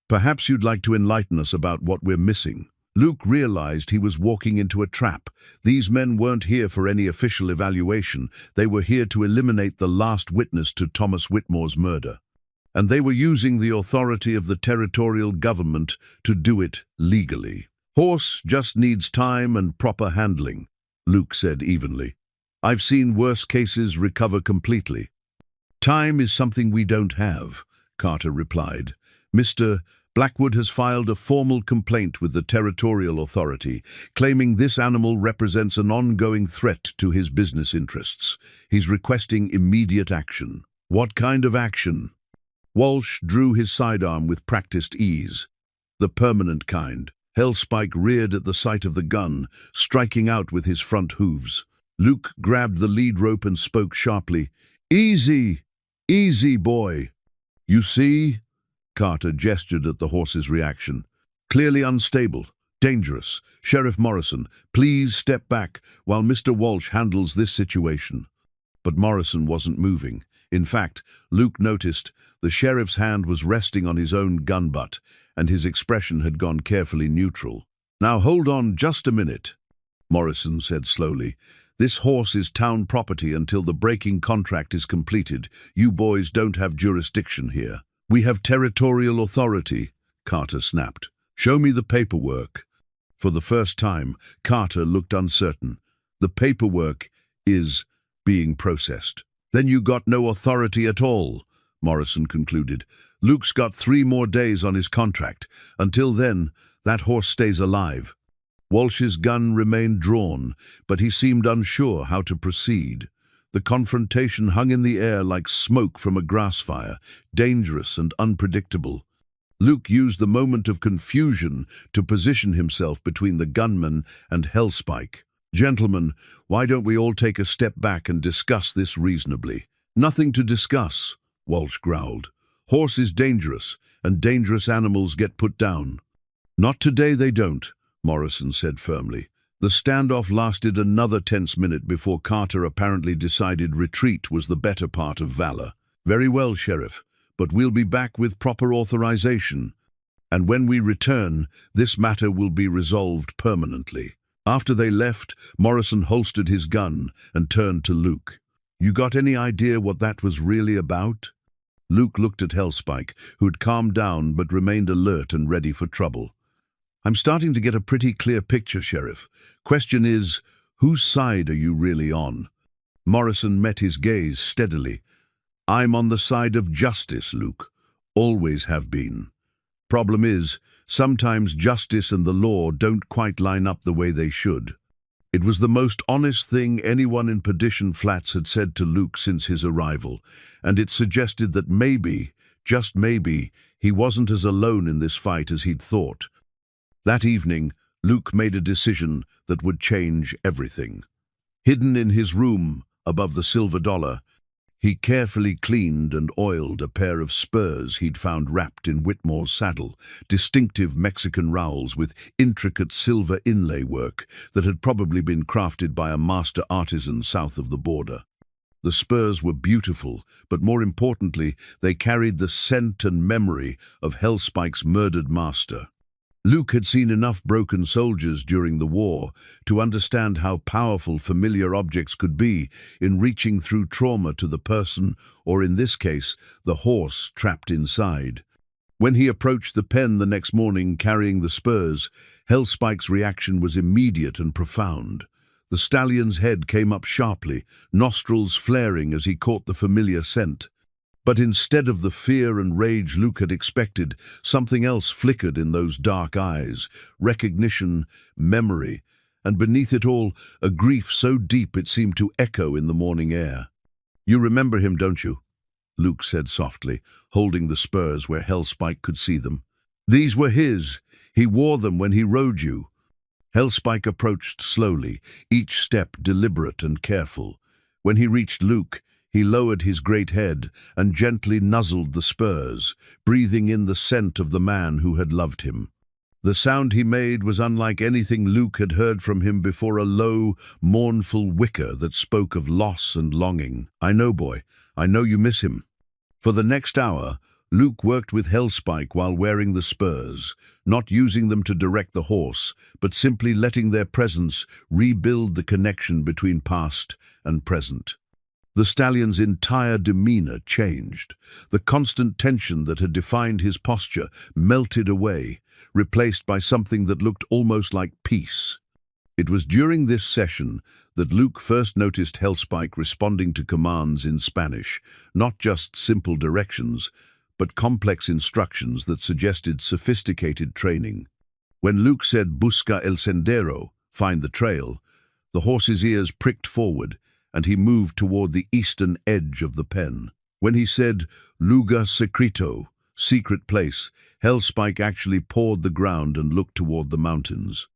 "Perhaps you'd like to enlighten us about what we're missing." Luke realized he was walking into a trap. These men weren't here for any official evaluation. They were here to eliminate the last witness to Thomas Whitmore's murder. And they were using the authority of the territorial government to do it legally. "Horse just needs time and proper handling," Luke said evenly. "I've seen worse cases recover completely." "Time is something we don't have," Carter replied. "Mr. Blackwood has filed a formal complaint with the territorial authority, claiming this animal represents an ongoing threat to his business interests. He's requesting immediate action." "What kind of action?" Walsh drew his sidearm with practiced ease. "The permanent kind." Hellspike reared at the sight of the gun, striking out with his front hooves. Luke grabbed the lead rope and spoke sharply. "Easy! Easy, boy!" "You see?" Carter gestured at the horse's reaction. "Clearly unstable. Dangerous. Sheriff Morrison, please step back while Mr. Walsh handles this situation." But Morrison wasn't moving. In fact, Luke noticed the sheriff's hand was resting on his own gun butt, and his expression had gone carefully neutral. "Now hold on just a minute," Morrison said slowly. "This horse is town property until the breaking contract is completed. You boys don't have jurisdiction here." "We have territorial authority," Carter snapped. "Show me the paperwork." For the first time, Carter looked uncertain. "The paperwork is being processed." "Then you got no authority at all," Morrison concluded. "Luke's got 3 more days on his contract. Until then, that horse stays alive." Walsh's gun remained drawn, but he seemed unsure how to proceed. The confrontation hung in the air like smoke from a grass fire, dangerous and unpredictable. Luke used the moment of confusion to position himself between the gunman and Hellspike. "Gentlemen, why don't we all take a step back and discuss this reasonably?" "Nothing to discuss," Walsh growled. "Horse is dangerous, and dangerous animals get put down." "Not today they don't," Morrison said firmly. The standoff lasted another tense minute before Carter apparently decided retreat was the better part of valor. "Very well, Sheriff, but we'll be back with proper authorization. And when we return, this matter will be resolved permanently." After they left, Morrison holstered his gun and turned to Luke. "You got any idea what that was really about?" Luke looked at Hellspike, who had calmed down but remained alert and ready for trouble. "I'm starting to get a pretty clear picture, Sheriff. Question is, whose side are you really on?" Morrison met his gaze steadily. "I'm on the side of justice, Luke. Always have been. Problem is, sometimes justice and the law don't quite line up the way they should." It was the most honest thing anyone in Perdition Flats had said to Luke since his arrival, and it suggested that maybe, just maybe, he wasn't as alone in this fight as he'd thought. That evening, Luke made a decision that would change everything. Hidden in his room, above the silver dollar, he carefully cleaned and oiled a pair of spurs he'd found wrapped in Whitmore's saddle, distinctive Mexican rowels with intricate silver inlay work that had probably been crafted by a master artisan south of the border. The spurs were beautiful, but more importantly, they carried the scent and memory of Hellspike's murdered master. Luke had seen enough broken soldiers during the war to understand how powerful familiar objects could be in reaching through trauma to the person, or in this case, the horse trapped inside. When he approached the pen the next morning carrying the spurs, Hellspike's reaction was immediate and profound. The stallion's head came up sharply, nostrils flaring as he caught the familiar scent. But instead of the fear and rage Luke had expected, something else flickered in those dark eyes: recognition, memory, and beneath it all, a grief so deep it seemed to echo in the morning air. "You remember him, don't you?" Luke said softly, holding the spurs where Hellspike could see them. "These were his. He wore them when he rode you." Hellspike approached slowly, each step deliberate and careful. When he reached Luke, he lowered his great head and gently nuzzled the spurs, breathing in the scent of the man who had loved him. The sound he made was unlike anything Luke had heard from him before, a low, mournful whicker that spoke of loss and longing. "I know, boy. I know you miss him." For the next hour, Luke worked with Hellspike while wearing the spurs, not using them to direct the horse, but simply letting their presence rebuild the connection between past and present. The stallion's entire demeanor changed. The constant tension that had defined his posture melted away, replaced by something that looked almost like peace. It was during this session that Luke first noticed Hellspike responding to commands in Spanish, not just simple directions, but complex instructions that suggested sophisticated training. When Luke said "Busca el sendero," find the trail, the horse's ears pricked forward, and he moved toward the eastern edge of the pen. When he said "Lugar secreto," secret place, Hellspike actually pawed the ground and looked toward the mountains.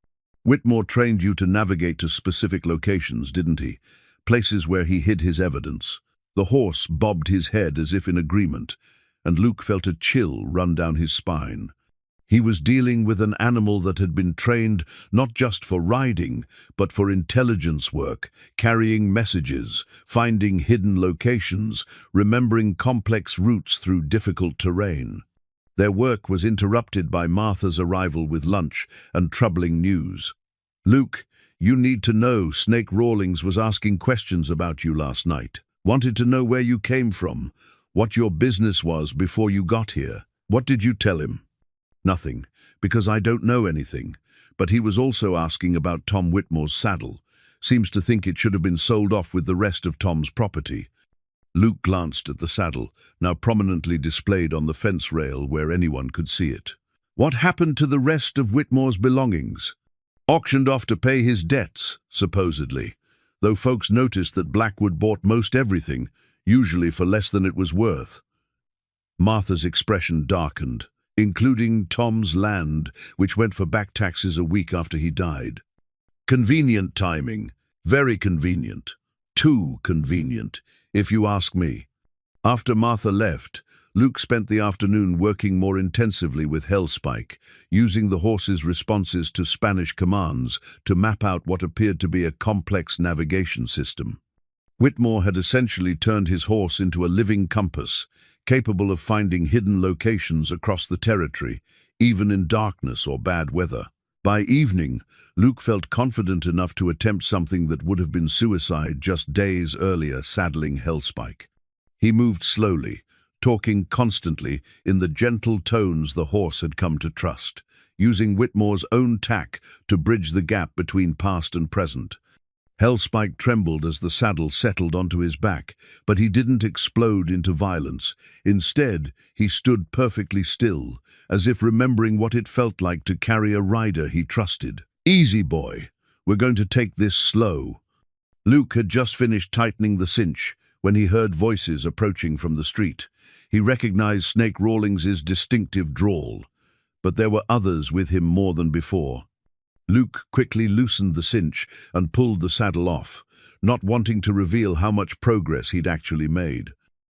"Whitmore trained you to navigate to specific locations, didn't he? Places where he hid his evidence." The horse bobbed his head as if in agreement, and Luke felt a chill run down his spine. He was dealing with an animal that had been trained not just for riding, but for intelligence work, carrying messages, finding hidden locations, remembering complex routes through difficult terrain. Their work was interrupted by Martha's arrival with lunch and troubling news. "Luke, you need to know Snake Rawlings was asking questions about you last night. Wanted to know where you came from, what your business was before you got here. What did you tell him?" "Nothing, because I don't know anything. But he was also asking about Tom Whitmore's saddle. Seems to think it should have been sold off with the rest of Tom's property." Luke glanced at the saddle, now prominently displayed on the fence rail where anyone could see it. "What happened to the rest of Whitmore's belongings?" "Auctioned off to pay his debts, supposedly. Though folks noticed that Blackwood bought most everything, usually for less than it was worth." Martha's expression darkened. including Tom's land, which went for back taxes a week after he died. Convenient timing. Very convenient. Too convenient, if you ask me. After Martha left, Luke spent the afternoon working more intensively with Hellspike, using the horse's responses to Spanish commands to map out what appeared to be a complex navigation system. Whitmore had essentially turned his horse into a living compass, capable of finding hidden locations across the territory, even in darkness or bad weather. By evening, Luke felt confident enough to attempt something that would have been suicide just days earlier, saddling Hellspike. He moved slowly, talking constantly in the gentle tones the horse had come to trust, using Whitmore's own tack to bridge the gap between past and present. Hellspike trembled as the saddle settled onto his back, but he didn't explode into violence. Instead, he stood perfectly still, as if remembering what it felt like to carry a rider he trusted. "Easy, boy. We're going to take this slow." Luke had just finished tightening the cinch when he heard voices approaching from the street. He recognized Snake Rawlings's distinctive drawl, but there were others with him more than before. Luke quickly loosened the cinch and pulled the saddle off, not wanting to reveal how much progress he'd actually made.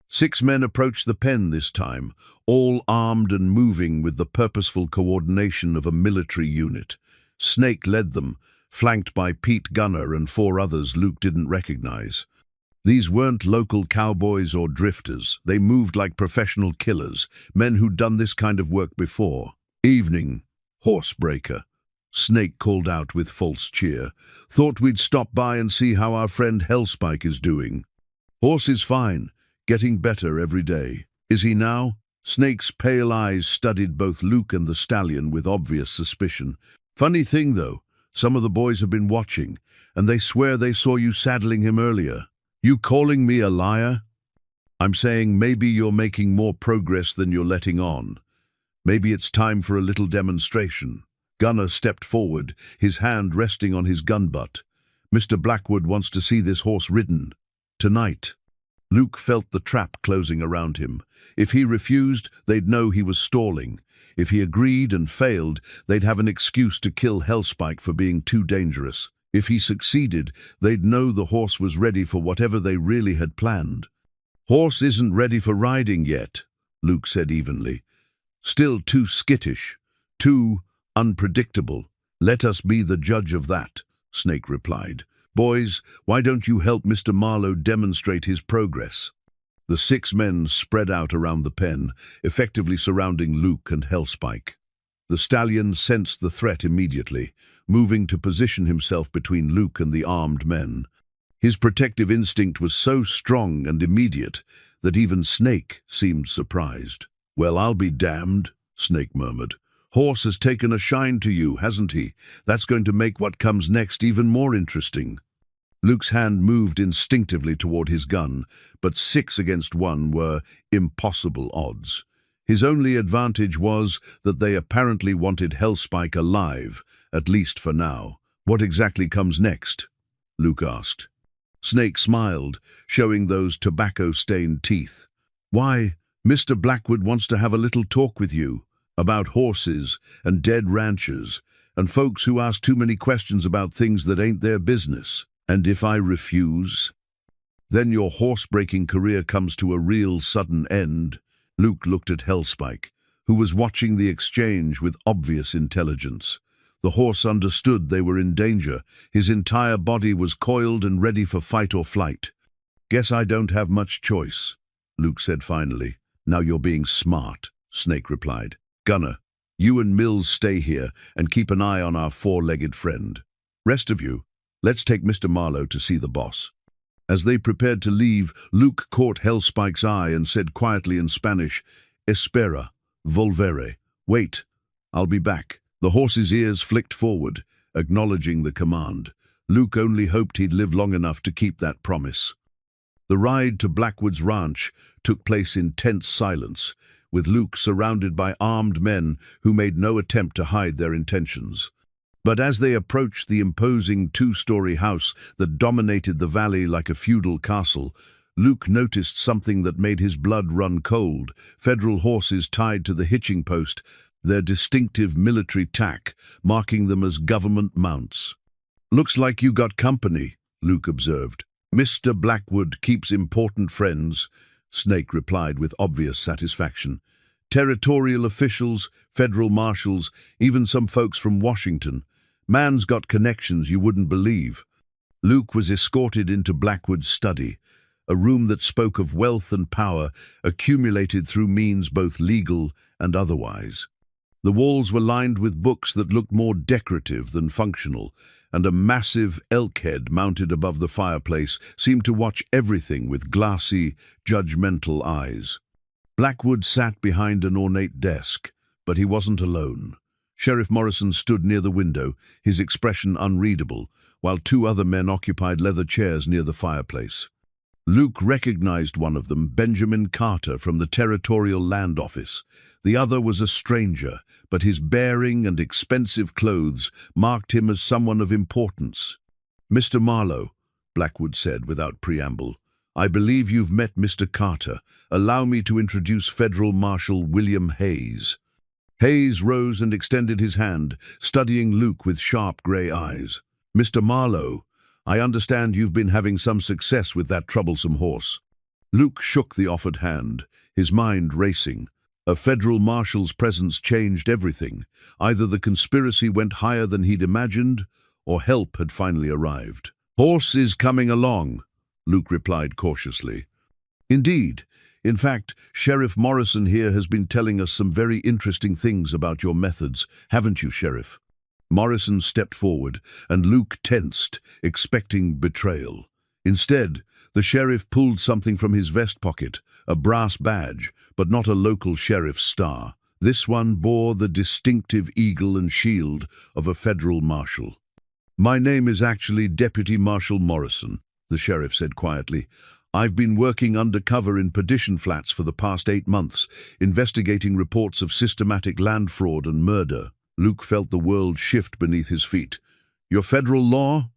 6 men approached the pen this time, all armed and moving with the purposeful coordination of a military unit. Snake led them, flanked by Pete Gunner and 4 others Luke didn't recognize. These weren't local cowboys or drifters. They moved like professional killers, men who'd done this kind of work before. "Evening, horsebreaker," Snake called out with false cheer. "Thought we'd stop by and see how our friend Hellspike is doing." "Horse is fine, getting better every day." "Is he now?" Snake's pale eyes studied both Luke and the stallion with obvious suspicion. "Funny thing, though, some of the boys have been watching, and they swear they saw you saddling him earlier." "You calling me a liar?" "I'm saying maybe you're making more progress than you're letting on. Maybe it's time for a little demonstration." Gunner stepped forward, his hand resting on his gun butt. "Mr. Blackwood wants to see this horse ridden. Tonight." Luke felt the trap closing around him. If he refused, they'd know he was stalling. If he agreed and failed, they'd have an excuse to kill Hellspike for being too dangerous. If he succeeded, they'd know the horse was ready for whatever they really had planned. "Horse isn't ready for riding yet," Luke said evenly. "Still too skittish, too unpredictable. Let us be the judge of that," Snake replied. "Boys, why don't you help Mr. Marlowe demonstrate his progress?" The 6 men spread out around the pen, effectively surrounding Luke and Hellspike. The stallion sensed the threat immediately, moving to position himself between Luke and the armed men. His protective instinct was so strong and immediate that even Snake seemed surprised. "Well, I'll be damned," Snake murmured. "Horse has taken a shine to you, hasn't he? That's going to make what comes next even more interesting." Luke's hand moved instinctively toward his gun, but 6 against 1 were impossible odds. His only advantage was that they apparently wanted Hellspike alive, at least for now. "What exactly comes next?" Luke asked. Snake smiled, showing those tobacco-stained teeth. "Why, Mr. Blackwood wants to have a little talk with you. About horses and dead ranchers and folks who ask too many questions about things that ain't their business. And if I refuse, then your horse-breaking career comes to a real sudden end." Luke looked at Hellspike, who was watching the exchange with obvious intelligence. The horse understood they were in danger. His entire body was coiled and ready for fight or flight. "Guess I don't have much choice," Luke said finally. "Now you're being smart," Snake replied. "Gunner, you and Mills stay here and keep an eye on our 4-legged friend. Rest of you, let's take Mr. Marlowe to see the boss." As they prepared to leave, Luke caught Hellspike's eye and said quietly in Spanish, "Espera, volveré." "Wait, I'll be back." The horse's ears flicked forward, acknowledging the command. Luke only hoped he'd live long enough to keep that promise. The ride to Blackwood's ranch took place in tense silence, with Luke surrounded by armed men who made no attempt to hide their intentions. But as they approached the imposing 2-story house that dominated the valley like a feudal castle, Luke noticed something that made his blood run cold. Federal horses tied to the hitching post, their distinctive military tack, marking them as government mounts. "Looks like you got company," Luke observed. "Mr. Blackwood keeps important friends," Snake replied with obvious satisfaction. "Territorial officials, federal marshals, even some folks from Washington. Man's got connections you wouldn't believe." Luke was escorted into Blackwood's study, a room that spoke of wealth and power accumulated through means both legal and otherwise. The walls were lined with books that looked more decorative than functional, and a massive elk head mounted above the fireplace seemed to watch everything with glassy, judgmental eyes. Blackwood sat behind an ornate desk, but he wasn't alone. Sheriff Morrison stood near the window, his expression unreadable, while two other men occupied leather chairs near the fireplace. Luke recognized one of them, Benjamin Carter, from the Territorial Land Office. The other was a stranger, but his bearing and expensive clothes marked him as someone of importance. "Mr. Marlowe," Blackwood said without preamble, "I believe you've met Mr. Carter. Allow me to introduce Federal Marshal William Hayes." Hayes rose and extended his hand, studying Luke with sharp grey eyes. "Mr. Marlowe, I understand you've been having some success with that troublesome horse." Luke shook the offered hand, his mind racing. A federal marshal's presence changed everything. Either the conspiracy went higher than he'd imagined, or help had finally arrived. "Horse is coming along," Luke replied cautiously. "Indeed. In fact, Sheriff Morrison here has been telling us some very interesting things about your methods, haven't you, Sheriff?" Morrison stepped forward, and Luke tensed, expecting betrayal. Instead, the sheriff pulled something from his vest pocket, a brass badge, but not a local sheriff's star. This one bore the distinctive eagle and shield of a federal marshal. "My name is actually Deputy Marshal Morrison," the sheriff said quietly. "I've been working undercover in Perdition Flats for the past 8 months, investigating reports of systematic land fraud and murder." Luke felt the world shift beneath his feet. "You're federal law?"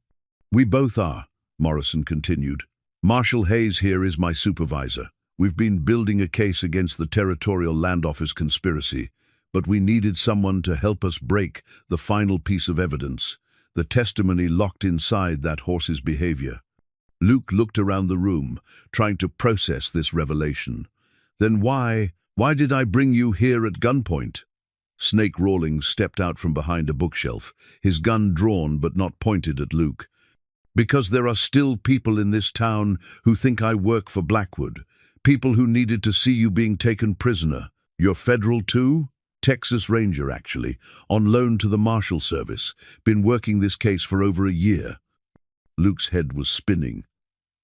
"We both are," Morrison continued. "Marshal Hayes here is my supervisor. We've been building a case against the Territorial Land Office conspiracy, but we needed someone to help us break the final piece of evidence, the testimony locked inside that horse's behavior." Luke looked around the room, trying to process this revelation. "Then why did I bring you here at gunpoint?" Snake Rawlings stepped out from behind a bookshelf, his gun drawn but not pointed at Luke. "Because there are still people in this town who think I work for Blackwood. People who needed to see you being taken prisoner. You're federal too?" "Texas Ranger, actually, on loan to the Marshal Service. Been working this case for over a year." Luke's head was spinning.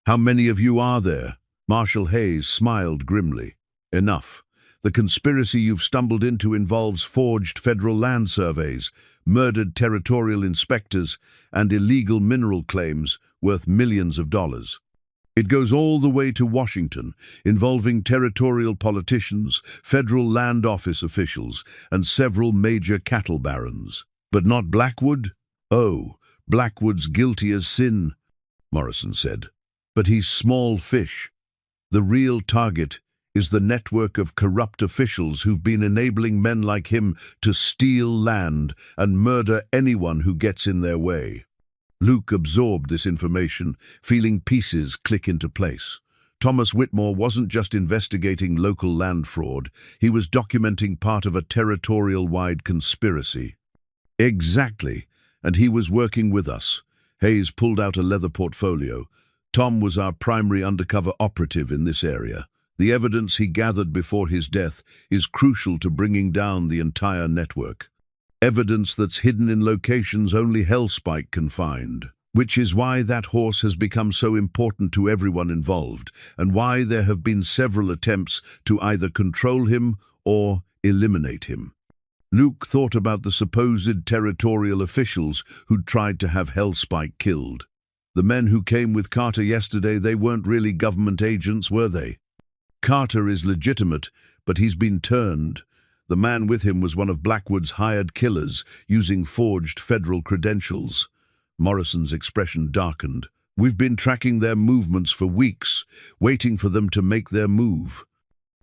"How many of you are there?" Marshal Hayes smiled grimly. "Enough. The conspiracy you've stumbled into involves forged federal land surveys, murdered territorial inspectors, and illegal mineral claims worth millions of dollars. It goes all the way to Washington, involving territorial politicians, federal land office officials, and several major cattle barons. But not Blackwood? Oh, Blackwood's guilty as sin," Morrison said. "But he's small fish. The real target is the network of corrupt officials who've been enabling men like him to steal land and murder anyone who gets in their way." Luke absorbed this information, feeling pieces click into place. Thomas Whitmore wasn't just investigating local land fraud, he was documenting part of a territorial-wide conspiracy. "Exactly, and he was working with us." Hayes pulled out a leather portfolio. "Tom was our primary undercover operative in this area. The evidence he gathered before his death is crucial to bringing down the entire network. Evidence that's hidden in locations only Hellspike can find. Which is why that horse has become so important to everyone involved, and why there have been several attempts to either control him or eliminate him." Luke thought about the supposed territorial officials who'd tried to have Hellspike killed. The men who came with Carter yesterday, they weren't really government agents, were they? Carter is legitimate, but he's been turned. The man with him was one of Blackwood's hired killers, using forged federal credentials. Morrison's expression darkened. We've been tracking their movements for weeks, waiting for them to make their move.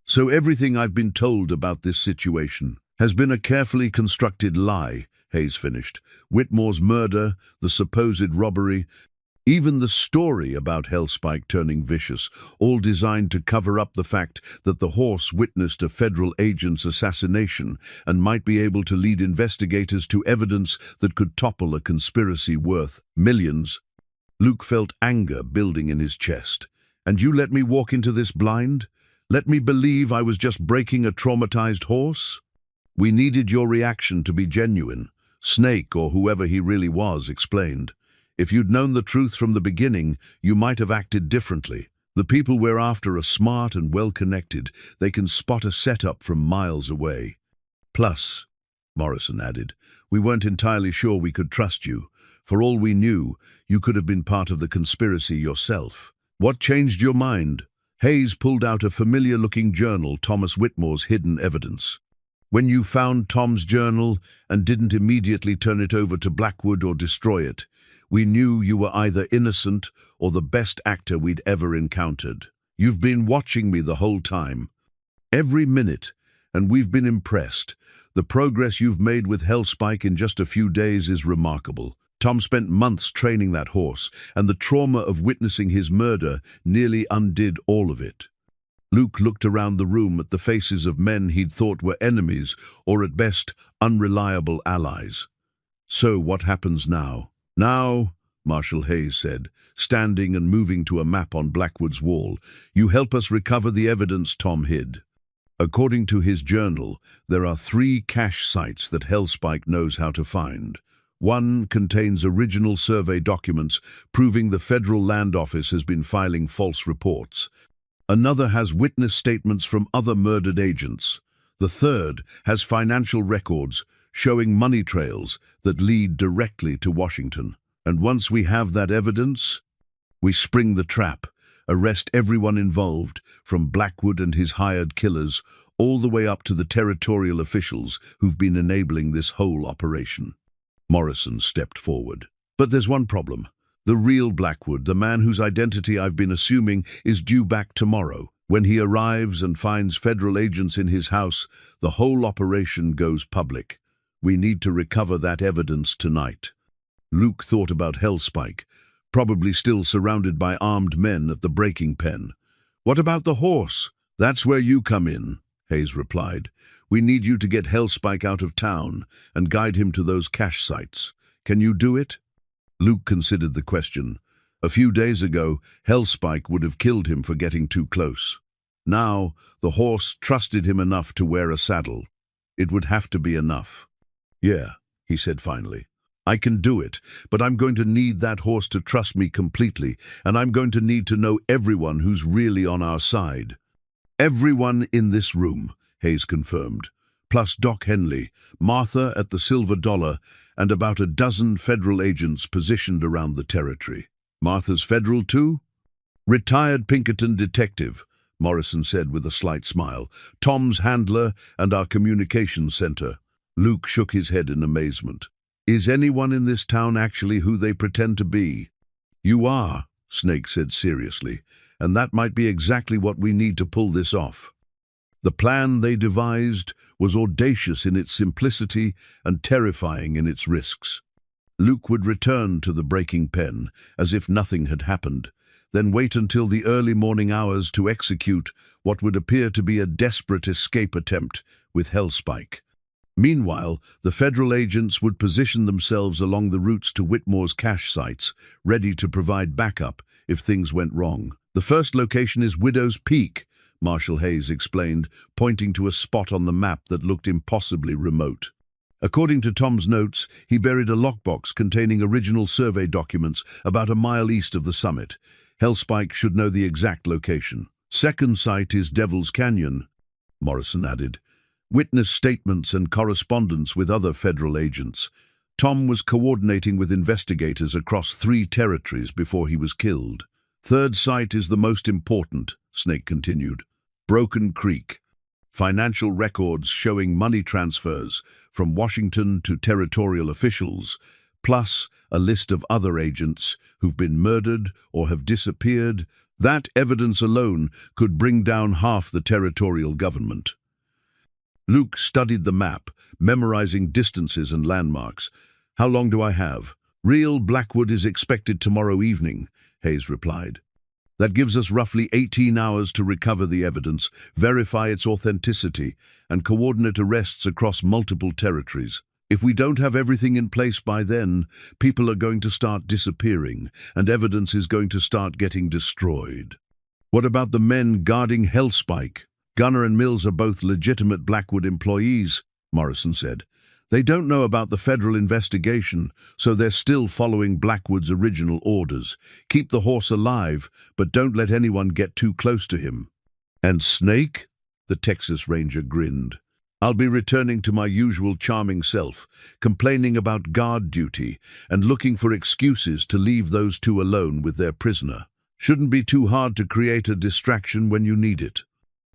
So everything I've been told about this situation has been a carefully constructed lie," Hayes finished. "Whitmore's murder, the supposed robbery, even the story about Hellspike turning vicious, all designed to cover up the fact that the horse witnessed a federal agent's assassination and might be able to lead investigators to evidence that could topple a conspiracy worth millions." Luke felt anger building in his chest. "And you let me walk into this blind? Let me believe I was just breaking a traumatized horse?" "We needed your reaction to be genuine," Snake, or whoever he really was, explained. "If you'd known the truth from the beginning, you might have acted differently. The people we're after are smart and well-connected. They can spot a setup from miles away. Plus," Morrison added, "we weren't entirely sure we could trust you. For all we knew, you could have been part of the conspiracy yourself." "What changed your mind?" Hayes pulled out a familiar-looking journal, Thomas Whitmore's hidden evidence. "When you found Tom's journal and didn't immediately turn it over to Blackwood or destroy it, we knew you were either innocent or the best actor we'd ever encountered. You've been watching me the whole time, every minute, and we've been impressed. The progress you've made with Hellspike in just a few days is remarkable. Tom spent months training that horse, and the trauma of witnessing his murder nearly undid all of it." Luke looked around the room at the faces of men he'd thought were enemies, or at best, unreliable allies. "So what happens now?" "Now," Marshal Hayes said, standing and moving to a map on Blackwood's wall, "you help us recover the evidence Tom hid. According to his journal, there are 3 cache sites that Hellspike knows how to find. One contains original survey documents proving the Federal Land Office has been filing false reports. Another has witness statements from other murdered agents. The third has financial records showing money trails that lead directly to Washington. And once we have that evidence, we spring the trap, arrest everyone involved, from Blackwood and his hired killers, all the way up to the territorial officials who've been enabling this whole operation." Morrison stepped forward. "But there's one problem. The real Blackwood, the man whose identity I've been assuming, is due back tomorrow. When he arrives and finds federal agents in his house, the whole operation goes public. We need to recover that evidence tonight." Luke thought about Hellspike, probably still surrounded by armed men at the breaking pen. "What about the horse?" "That's where you come in," Hayes replied. "We need you to get Hellspike out of town and guide him to those cache sites. Can you do it?" Luke considered the question. A few days ago, Hellspike would have killed him for getting too close. Now, the horse trusted him enough to wear a saddle. It would have to be enough. "Yeah," he said finally. "I can do it, but I'm going to need that horse to trust me completely, and I'm going to need to know everyone who's really on our side." "Everyone in this room," Hayes confirmed, "plus Doc Henley, Martha at the Silver Dollar, and about a dozen federal agents positioned around the territory." "Martha's federal too?" "Retired Pinkerton detective," Morrison said with a slight smile. "Tom's handler and our communications center." Luke shook his head in amazement. "Is anyone in this town actually who they pretend to be?" "You are," Snake said seriously, "and that might be exactly what we need to pull this off." The plan they devised was audacious in its simplicity and terrifying in its risks. Luke would return to the breaking pen as if nothing had happened, then wait until the early morning hours to execute what would appear to be a desperate escape attempt with Hellspike. Meanwhile, the federal agents would position themselves along the routes to Whitmore's cache sites, ready to provide backup if things went wrong. "The first location is Widow's Peak," Marshal Hayes explained, pointing to a spot on the map that looked impossibly remote. According to Tom's notes, he buried a lockbox containing original survey documents about a mile east of the summit. Hellspike should know the exact location. "Second site is Devil's Canyon," Morrison added. "Witness statements and correspondence with other federal agents. Tom was coordinating with investigators across 3 territories before he was killed." "Third site is the most important," Snake continued. "Broken Creek. Financial records showing money transfers from Washington to territorial officials, plus a list of other agents who've been murdered or have disappeared. That evidence alone could bring down half the territorial government. Luke studied the map, memorizing distances and landmarks. "How long do I have?" "Real Blackwood is expected tomorrow evening," Hayes replied. "That gives us roughly 18 hours to recover the evidence, verify its authenticity, and coordinate arrests across multiple territories. If we don't have everything in place by then, people are going to start disappearing, and evidence is going to start getting destroyed." "What about the men guarding Hellspike?" "Gunner and Mills are both legitimate Blackwood employees," Morrison said. "They don't know about the federal investigation, so they're still following Blackwood's original orders. Keep the horse alive, but don't let anyone get too close to him." "And Snake?" The Texas Ranger grinned. "I'll be returning to my usual charming self, complaining about guard duty and looking for excuses to leave those two alone with their prisoner. Shouldn't be too hard to create a distraction when you need it."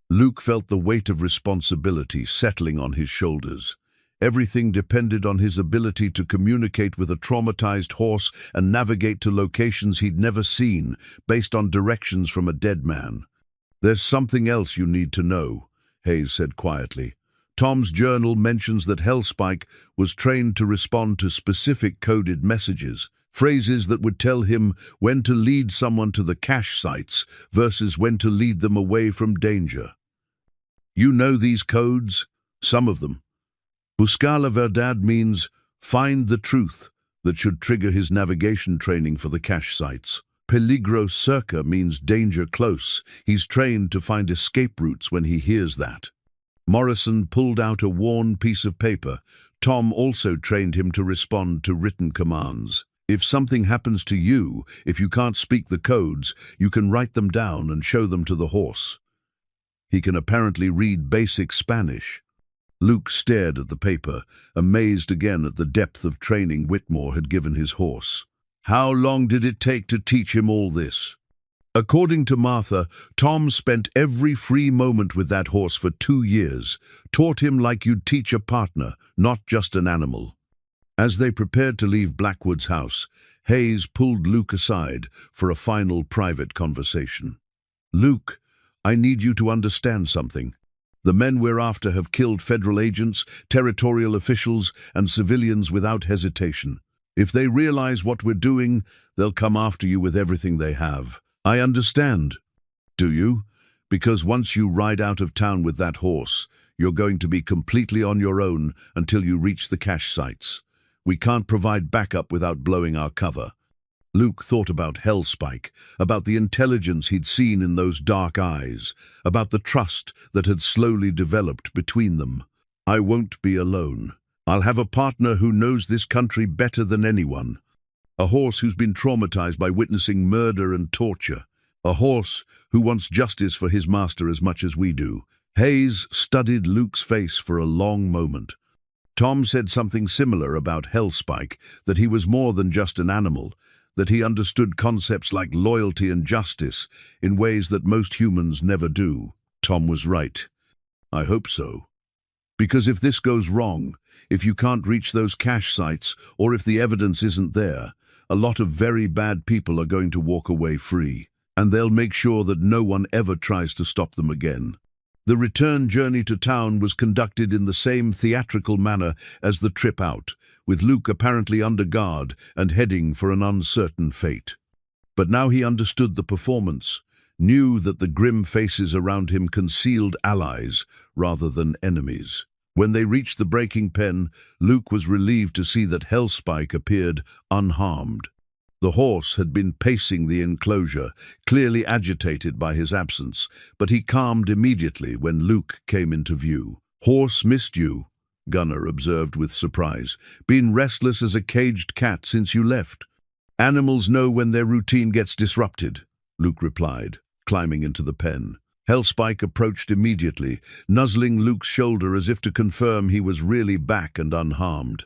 Luke felt the weight of responsibility settling on his shoulders. Everything depended on his ability to communicate with a traumatized horse and navigate to locations he'd never seen, based on directions from a dead man. "There's something else you need to know," Hayes said quietly. "Tom's journal mentions that Hellspike was trained to respond to specific coded messages, phrases that would tell him when to lead someone to the cache sites versus when to lead them away from danger. You know these codes? Some of them. Buscar la verdad means find the truth, that should trigger his navigation training for the cache sites. Peligro cerca means danger close. He's trained to find escape routes when he hears that." Morrison pulled out a worn piece of paper. "Tom also trained him to respond to written commands. If something happens to you, if you can't speak the codes, you can write them down and show them to the horse. He can apparently read basic Spanish." Luke stared at the paper, amazed again at the depth of training Whitmore had given his horse. "How long did it take to teach him all this?" "According to Martha, Tom spent every free moment with that horse for 2 years, taught him like you'd teach a partner, not just an animal." As they prepared to leave Blackwood's house, Hayes pulled Luke aside for a final private conversation. "Luke, I need you to understand something. The men we're after have killed federal agents, territorial officials, and civilians without hesitation. If they realize what we're doing, they'll come after you with everything they have." "I understand." "Do you? Because once you ride out of town with that horse, you're going to be completely on your own until you reach the cache sites. We can't provide backup without blowing our cover." Luke thought about Hellspike, about the intelligence he'd seen in those dark eyes, about the trust that had slowly developed between them. "I won't be alone. I'll have a partner who knows this country better than anyone. A horse who's been traumatized by witnessing murder and torture. A horse who wants justice for his master as much as we do." Hayes studied Luke's face for a long moment. Tom said something similar about Hellspike, that he was more than just an animal, that he understood concepts like loyalty and justice in ways that most humans never do. Tom was right. I hope so. Because if this goes wrong, if you can't reach those cache sites, or if the evidence isn't there, a lot of very bad people are going to walk away free, and they'll make sure that no one ever tries to stop them again. The return journey to town was conducted in the same theatrical manner as the trip out, with Luke apparently under guard and heading for an uncertain fate. But now he understood the performance, knew that the grim faces around him concealed allies rather than enemies. When they reached the breaking pen, Luke was relieved to see that Hellspike appeared unharmed. The horse had been pacing the enclosure, clearly agitated by his absence, but he calmed immediately when Luke came into view. "Horse missed you," Gunner observed with surprise. "Been restless as a caged cat since you left." "Animals know when their routine gets disrupted," Luke replied, climbing into the pen. Hellspike approached immediately, nuzzling Luke's shoulder as if to confirm he was really back and unharmed.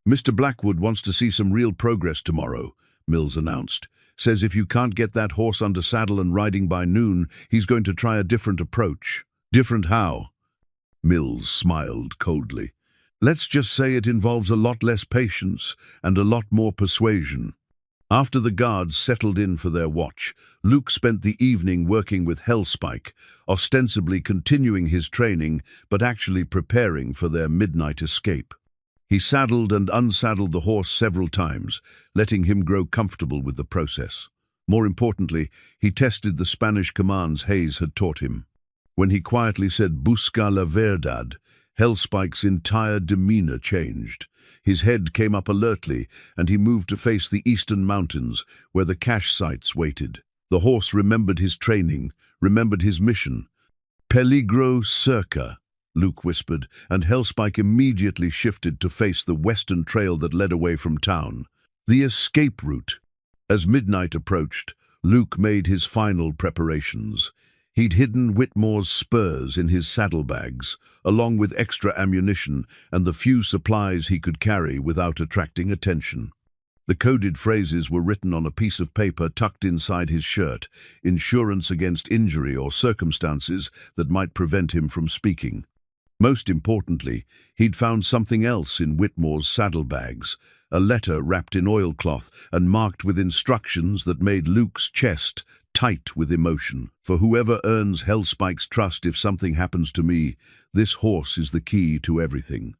"Mr. Blackwood wants to see some real progress tomorrow," Mills announced. "Says if you can't get that horse under saddle and riding by noon, he's going to try a different approach." "Different how?" Mills smiled coldly. Let's just say it involves a lot less patience and a lot more persuasion. After the guards settled in for their watch, Luke spent the evening working with Hellspike, ostensibly continuing his training but actually preparing for their midnight escape. He saddled and unsaddled the horse several times, letting him grow comfortable with the process. More importantly, he tested the Spanish commands Hayes had taught him. When he quietly said "Busca la verdad," Hellspike's entire demeanor changed. His head came up alertly, and he moved to face the eastern mountains, where the cache sites waited. The horse remembered his training, remembered his mission. "Peligro cerca," Luke whispered, and Hellspike immediately shifted to face the western trail that led away from town. The escape route. As midnight approached, Luke made his final preparations. He'd hidden Whitmore's spurs in his saddlebags, along with extra ammunition and the few supplies he could carry without attracting attention. The coded phrases were written on a piece of paper tucked inside his shirt, insurance against injury or circumstances that might prevent him from speaking. Most importantly, he'd found something else in Whitmore's saddlebags, a letter wrapped in oilcloth and marked with instructions that made Luke's chest tight with emotion. "For whoever earns Hellspike's trust, if something happens to me, this horse is the key to everything.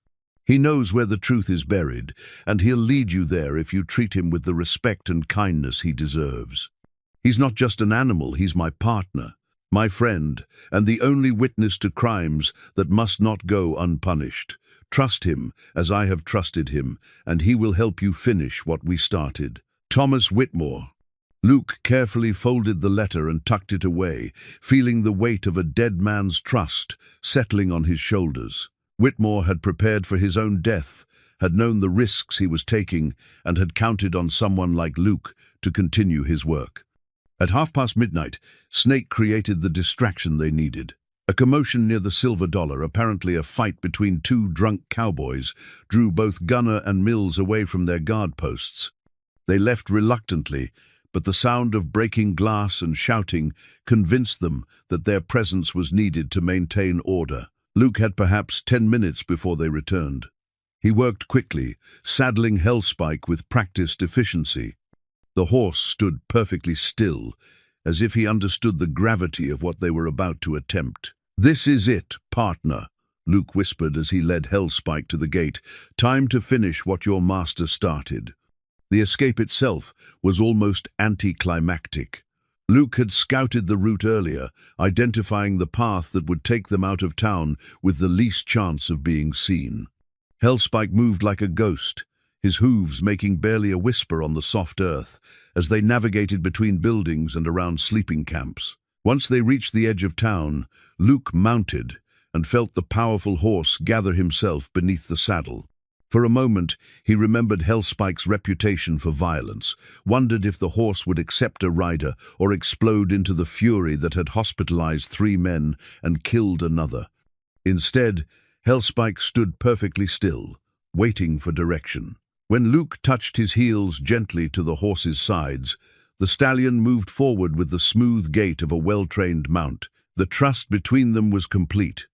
He knows where the truth is buried, and he'll lead you there if you treat him with the respect and kindness he deserves. He's not just an animal, he's my partner, my friend, and the only witness to crimes that must not go unpunished. Trust him as I have trusted him, and he will help you finish what we started. Thomas Whitmore." Luke carefully folded the letter and tucked it away, feeling the weight of a dead man's trust settling on his shoulders. Whitmore had prepared for his own death, had known the risks he was taking, and had counted on someone like Luke to continue his work. At midnight, Snake created the distraction they needed. A commotion near the Silver Dollar, apparently a fight between two drunk cowboys, drew both Gunner and Mills away from their guard posts. They left reluctantly, but the sound of breaking glass and shouting convinced them that their presence was needed to maintain order. Luke had perhaps 10 minutes before they returned. He worked quickly, saddling Hellspike with practiced efficiency. The horse stood perfectly still, as if he understood the gravity of what they were about to attempt. "This is it, partner," Luke whispered as he led Hellspike to the gate. "Time to finish what your master started." The escape itself was almost anticlimactic. Luke had scouted the route earlier, identifying the path that would take them out of town with the least chance of being seen. Hellspike moved like a ghost, his hooves making barely a whisper on the soft earth as they navigated between buildings and around sleeping camps. Once they reached the edge of town, Luke mounted and felt the powerful horse gather himself beneath the saddle. For a moment, he remembered Hellspike's reputation for violence, wondered if the horse would accept a rider or explode into the fury that had hospitalized 3 men and killed another. Instead, Hellspike stood perfectly still, waiting for direction. When Luke touched his heels gently to the horse's sides, the stallion moved forward with the smooth gait of a well-trained mount. The trust between them was complete.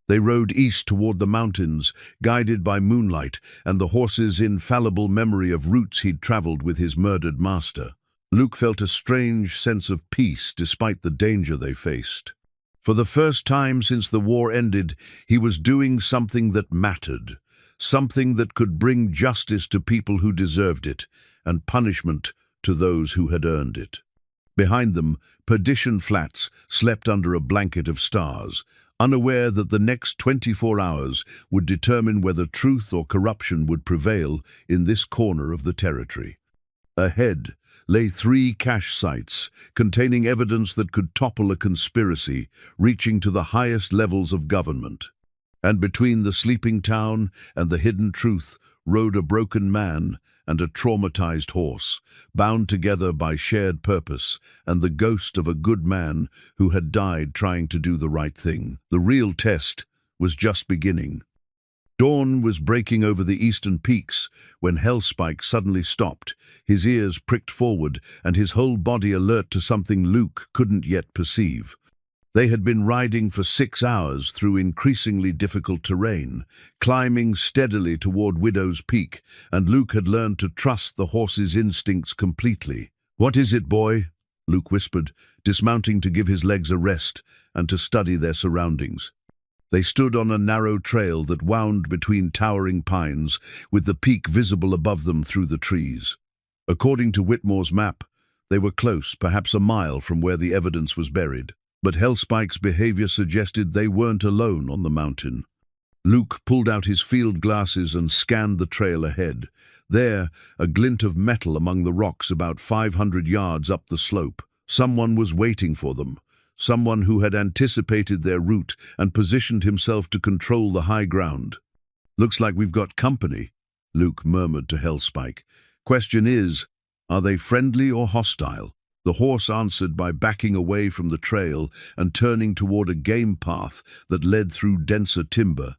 They rode east toward the mountains, guided by moonlight and the horse's infallible memory of routes he'd traveled with his murdered master. Luke felt a strange sense of peace despite the danger they faced. For the first time since the war ended, he was doing something that mattered, something that could bring justice to people who deserved it, and punishment to those who had earned it. Behind them, Perdition Flats slept under a blanket of stars, unaware that the next 24 hours would determine whether truth or corruption would prevail in this corner of the territory. Ahead lay 3 cache sites containing evidence that could topple a conspiracy reaching to the highest levels of government. And between the sleeping town and the hidden truth rode a broken man and a traumatized horse, bound together by shared purpose and the ghost of a good man who had died trying to do the right thing. The real test was just beginning. Dawn was breaking over the eastern peaks when Hellspike suddenly stopped, his ears pricked forward and his whole body alert to something Luke couldn't yet perceive. They had been riding for 6 hours through increasingly difficult terrain, climbing steadily toward Widow's Peak, and Luke had learned to trust the horse's instincts completely. "What is it, boy?" Luke whispered, dismounting to give his legs a rest and to study their surroundings. They stood on a narrow trail that wound between towering pines, with the peak visible above them through the trees. According to Whitmore's map, they were close, perhaps a mile from where the evidence was buried. But Hellspike's behavior suggested they weren't alone on the mountain. Luke pulled out his field glasses and scanned the trail ahead. There, a glint of metal among the rocks about 500 yards up the slope. Someone was waiting for them. Someone who had anticipated their route and positioned himself to control the high ground. "Looks like we've got company," Luke murmured to Hellspike. "Question is, are they friendly or hostile?" The horse answered by backing away from the trail and turning toward a game path that led through denser timber.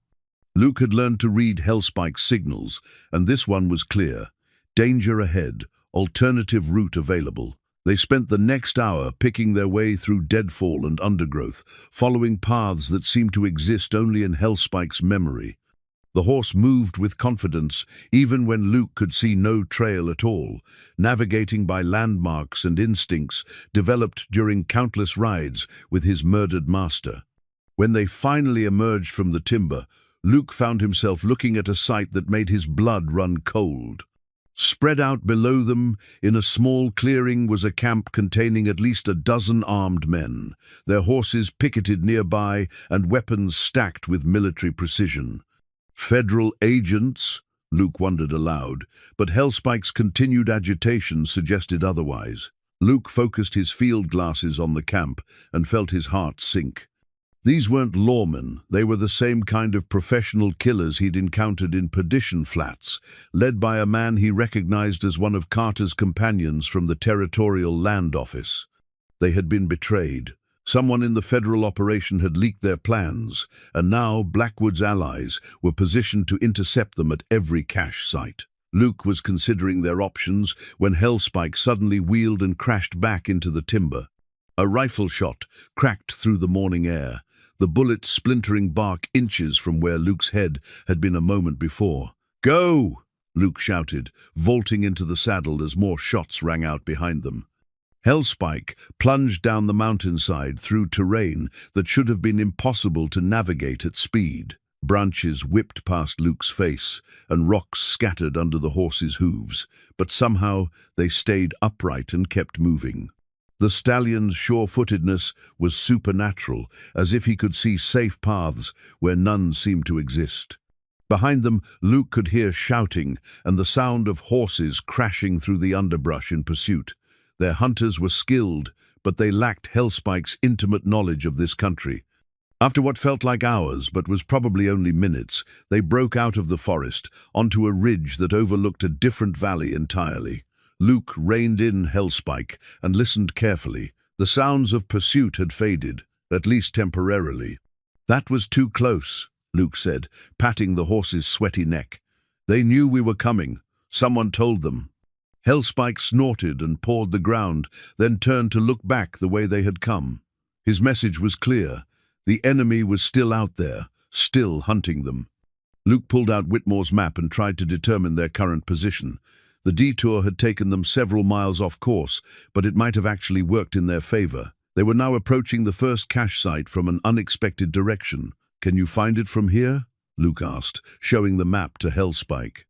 Luke had learned to read Hellspike's signals, and this one was clear. Danger ahead, alternative route available. They spent the next hour picking their way through deadfall and undergrowth, following paths that seemed to exist only in Hellspike's memory. The horse moved with confidence, even when Luke could see no trail at all, navigating by landmarks and instincts developed during countless rides with his murdered master. When they finally emerged from the timber, Luke found himself looking at a sight that made his blood run cold. Spread out below them, in a small clearing, was a camp containing at least a dozen armed men, their horses picketed nearby and weapons stacked with military precision. Federal agents? Luke wondered aloud, but Hellspike's continued agitation suggested otherwise. Luke focused his field glasses on the camp and felt his heart sink. These weren't lawmen, they were the same kind of professional killers he'd encountered in Perdition Flats, led by a man he recognized as one of Carter's companions from the Territorial Land Office. They had been betrayed. Someone in the federal operation had leaked their plans, and now Blackwood's allies were positioned to intercept them at every cache site. Luke was considering their options when Hellspike suddenly wheeled and crashed back into the timber. A rifle shot cracked through the morning air, the bullet splintering bark inches from where Luke's head had been a moment before. "Go!" Luke shouted, vaulting into the saddle as more shots rang out behind them. Hellspike plunged down the mountainside through terrain that should have been impossible to navigate at speed. Branches whipped past Luke's face, and rocks scattered under the horse's hooves, but somehow they stayed upright and kept moving. The stallion's sure-footedness was supernatural, as if he could see safe paths where none seemed to exist. Behind them, Luke could hear shouting and the sound of horses crashing through the underbrush in pursuit. Their hunters were skilled, but they lacked Hellspike's intimate knowledge of this country. After what felt like hours, but was probably only minutes, they broke out of the forest onto a ridge that overlooked a different valley entirely. Luke reined in Hellspike and listened carefully. The sounds of pursuit had faded, at least temporarily. "That was too close," Luke said, patting the horse's sweaty neck. "They knew we were coming. Someone told them." Hellspike snorted and pawed the ground, then turned to look back the way they had come. His message was clear. The enemy was still out there, still hunting them. Luke pulled out Whitmore's map and tried to determine their current position. The detour had taken them several miles off course, but it might have actually worked in their favor. They were now approaching the first cache site from an unexpected direction. "Can you find it from here?" Luke asked, showing the map to Hellspike.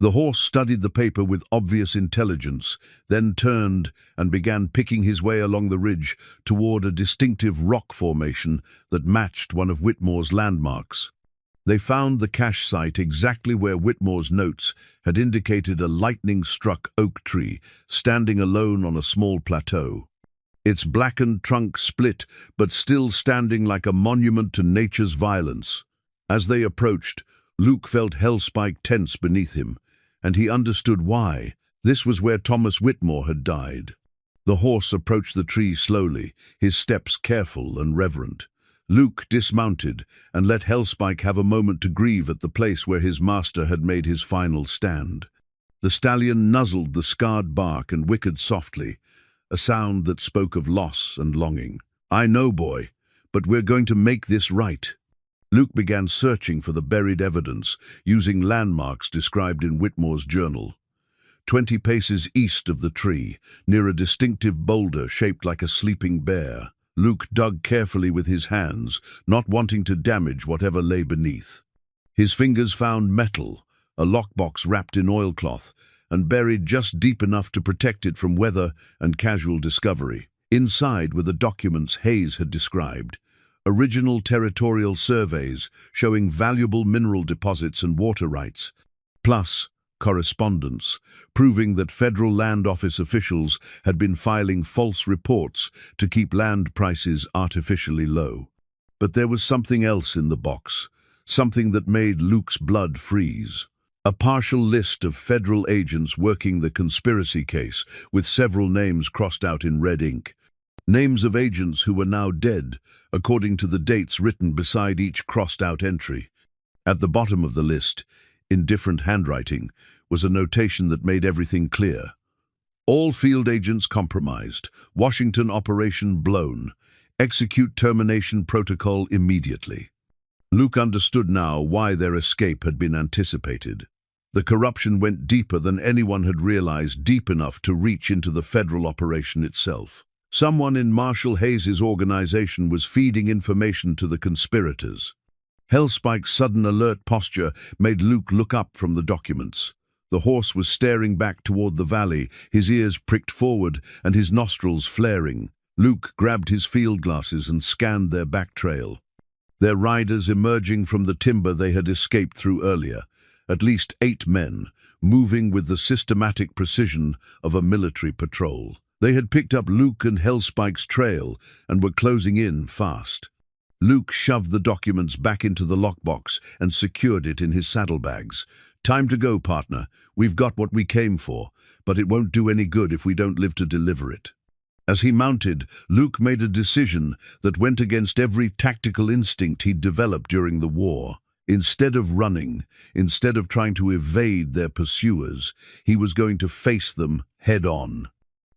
The horse studied the paper with obvious intelligence, then turned and began picking his way along the ridge toward a distinctive rock formation that matched one of Whitmore's landmarks. They found the cache site exactly where Whitmore's notes had indicated a lightning-struck oak tree standing alone on a small plateau. Its blackened trunk split, but still standing like a monument to nature's violence. As they approached, Luke felt Hellspike tense beneath him, and he understood why. This was where Thomas Whitmore had died. The horse approached the tree slowly, his steps careful and reverent. Luke dismounted and let Hellspike have a moment to grieve at the place where his master had made his final stand. The stallion nuzzled the scarred bark and whickered softly, a sound that spoke of loss and longing. "I know, boy, but we're going to make this right." Luke began searching for the buried evidence, using landmarks described in Whitmore's journal. 20 paces east of the tree, near a distinctive boulder shaped like a sleeping bear, Luke dug carefully with his hands, not wanting to damage whatever lay beneath. His fingers found metal, a lockbox wrapped in oilcloth, and buried just deep enough to protect it from weather and casual discovery. Inside were the documents Hayes had described, original territorial surveys showing valuable mineral deposits and water rights, plus correspondence proving that Federal Land Office officials had been filing false reports to keep land prices artificially low. But there was something else in the box, something that made Luke's blood freeze. A partial list of federal agents working the conspiracy case, with several names crossed out in red ink. Names of agents who were now dead, according to the dates written beside each crossed-out entry. At the bottom of the list, in different handwriting, was a notation that made everything clear. All field agents compromised. Washington operation blown. Execute termination protocol immediately. Luke understood now why their escape had been anticipated. The corruption went deeper than anyone had realized, deep enough to reach into the federal operation itself. Someone in Marshal Hayes's organization was feeding information to the conspirators. Hellspike's sudden alert posture made Luke look up from the documents. The horse was staring back toward the valley, his ears pricked forward and his nostrils flaring. Luke grabbed his field glasses and scanned their back trail. Their riders emerging from the timber they had escaped through earlier, at least 8 men, moving with the systematic precision of a military patrol. They had picked up Luke and Hellspike's trail and were closing in fast. Luke shoved the documents back into the lockbox and secured it in his saddlebags. "Time to go, partner. We've got what we came for, but it won't do any good if we don't live to deliver it." As he mounted, Luke made a decision that went against every tactical instinct he'd developed during the war. Instead of running, instead of trying to evade their pursuers, he was going to face them head-on.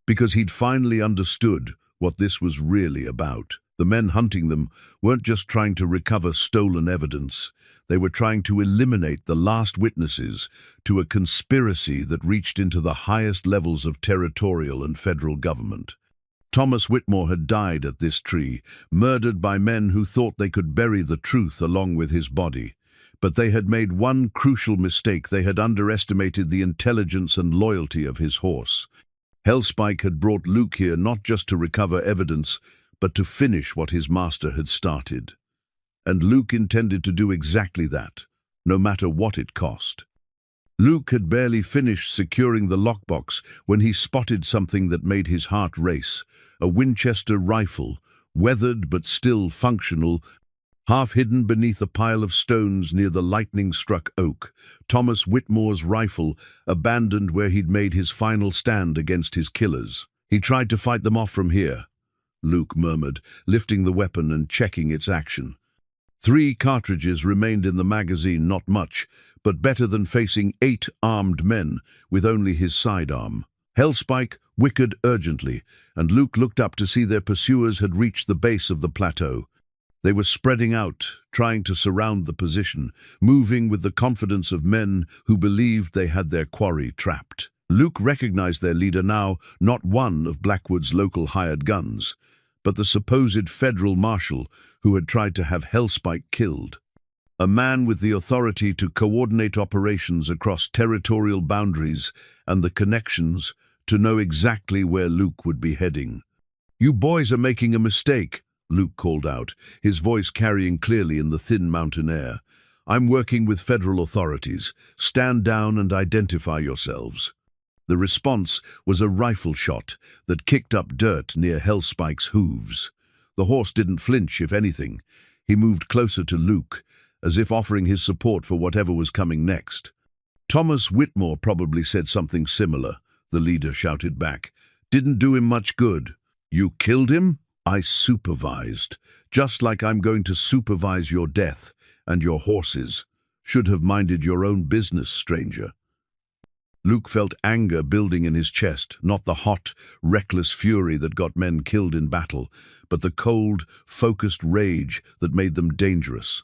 Because he'd finally understood what this was really about. The men hunting them weren't just trying to recover stolen evidence. They were trying to eliminate the last witnesses to a conspiracy that reached into the highest levels of territorial and federal government. Thomas Whitmore had died at this tree, murdered by men who thought they could bury the truth along with his body. But they had made one crucial mistake. They had underestimated the intelligence and loyalty of his horse. Hellspike had brought Luke here not just to recover evidence, but to finish what his master had started. And Luke intended to do exactly that, no matter what it cost. Luke had barely finished securing the lockbox when he spotted something that made his heart race. A Winchester rifle, weathered but still functional, half hidden beneath a pile of stones near the lightning-struck oak. Thomas Whitmore's rifle, abandoned where he'd made his final stand against his killers. "He tried to fight them off from here," Luke murmured, lifting the weapon and checking its action. 3 cartridges remained in the magazine, not much, but better than facing 8 armed men with only his sidearm. Hellspike whickered urgently, and Luke looked up to see their pursuers had reached the base of the plateau. They were spreading out, trying to surround the position, moving with the confidence of men who believed they had their quarry trapped. Luke recognized their leader now, not one of Blackwood's local hired guns, but the supposed federal marshal who had tried to have Hellspike killed. A man with the authority to coordinate operations across territorial boundaries and the connections to know exactly where Luke would be heading. "You boys are making a mistake," Luke called out, his voice carrying clearly in the thin mountain air. "I'm working with federal authorities. Stand down and identify yourselves." The response was a rifle shot that kicked up dirt near Hellspike's hooves. The horse didn't flinch, if anything. He moved closer to Luke, as if offering his support for whatever was coming next. "Thomas Whitmore probably said something similar," the leader shouted back. "Didn't do him much good." "You killed him?" "I supervised, just like I'm going to supervise your death and your horses. Should have minded your own business, stranger." Luke felt anger building in his chest, not the hot, reckless fury that got men killed in battle, but the cold, focused rage that made them dangerous.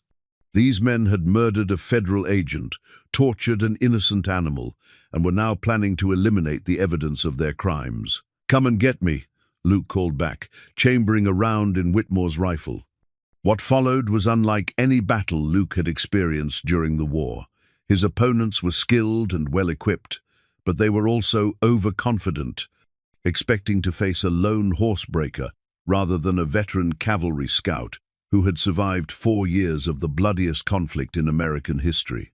These men had murdered a federal agent, tortured an innocent animal, and were now planning to eliminate the evidence of their crimes. "Come and get me," Luke called back, chambering a round in Whitmore's rifle. What followed was unlike any battle Luke had experienced during the war. His opponents were skilled and well-equipped, but they were also overconfident, expecting to face a lone horsebreaker rather than a veteran cavalry scout who had survived 4 years of the bloodiest conflict in American history.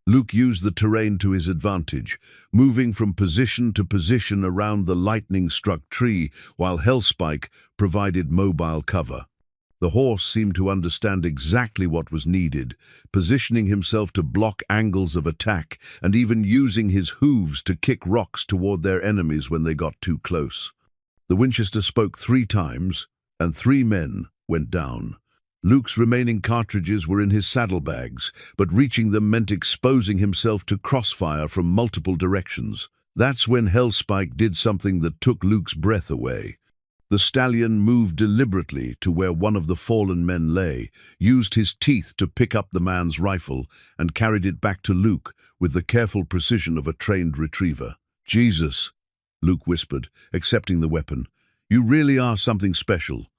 Luke used the terrain to his advantage, moving from position to position around the lightning-struck tree while Hellspike provided mobile cover. The horse seemed to understand exactly what was needed, positioning himself to block angles of attack and even using his hooves to kick rocks toward their enemies when they got too close. The Winchester spoke 3 times, and 3 men went down. Luke's remaining cartridges were in his saddlebags, but reaching them meant exposing himself to crossfire from multiple directions. That's when Hellspike did something that took Luke's breath away. The stallion moved deliberately to where one of the fallen men lay, used his teeth to pick up the man's rifle, and carried it back to Luke with the careful precision of a trained retriever. "Jesus," Luke whispered, accepting the weapon. "You really are something special."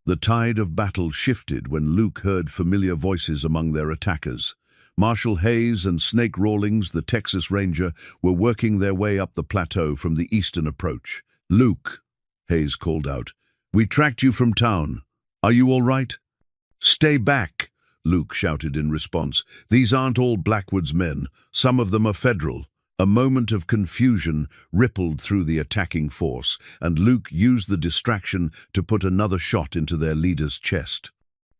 The tide of battle shifted when Luke heard familiar voices among their attackers. Marshal Hayes and Snake Rawlings, the Texas Ranger, were working their way up the plateau from the eastern approach. "Luke," Hayes called out, "we tracked you from town. Are you all right?" "Stay back," Luke shouted in response. "These aren't all Blackwood's men. Some of them are federal." A moment of confusion rippled through the attacking force, and Luke used the distraction to put another shot into their leader's chest.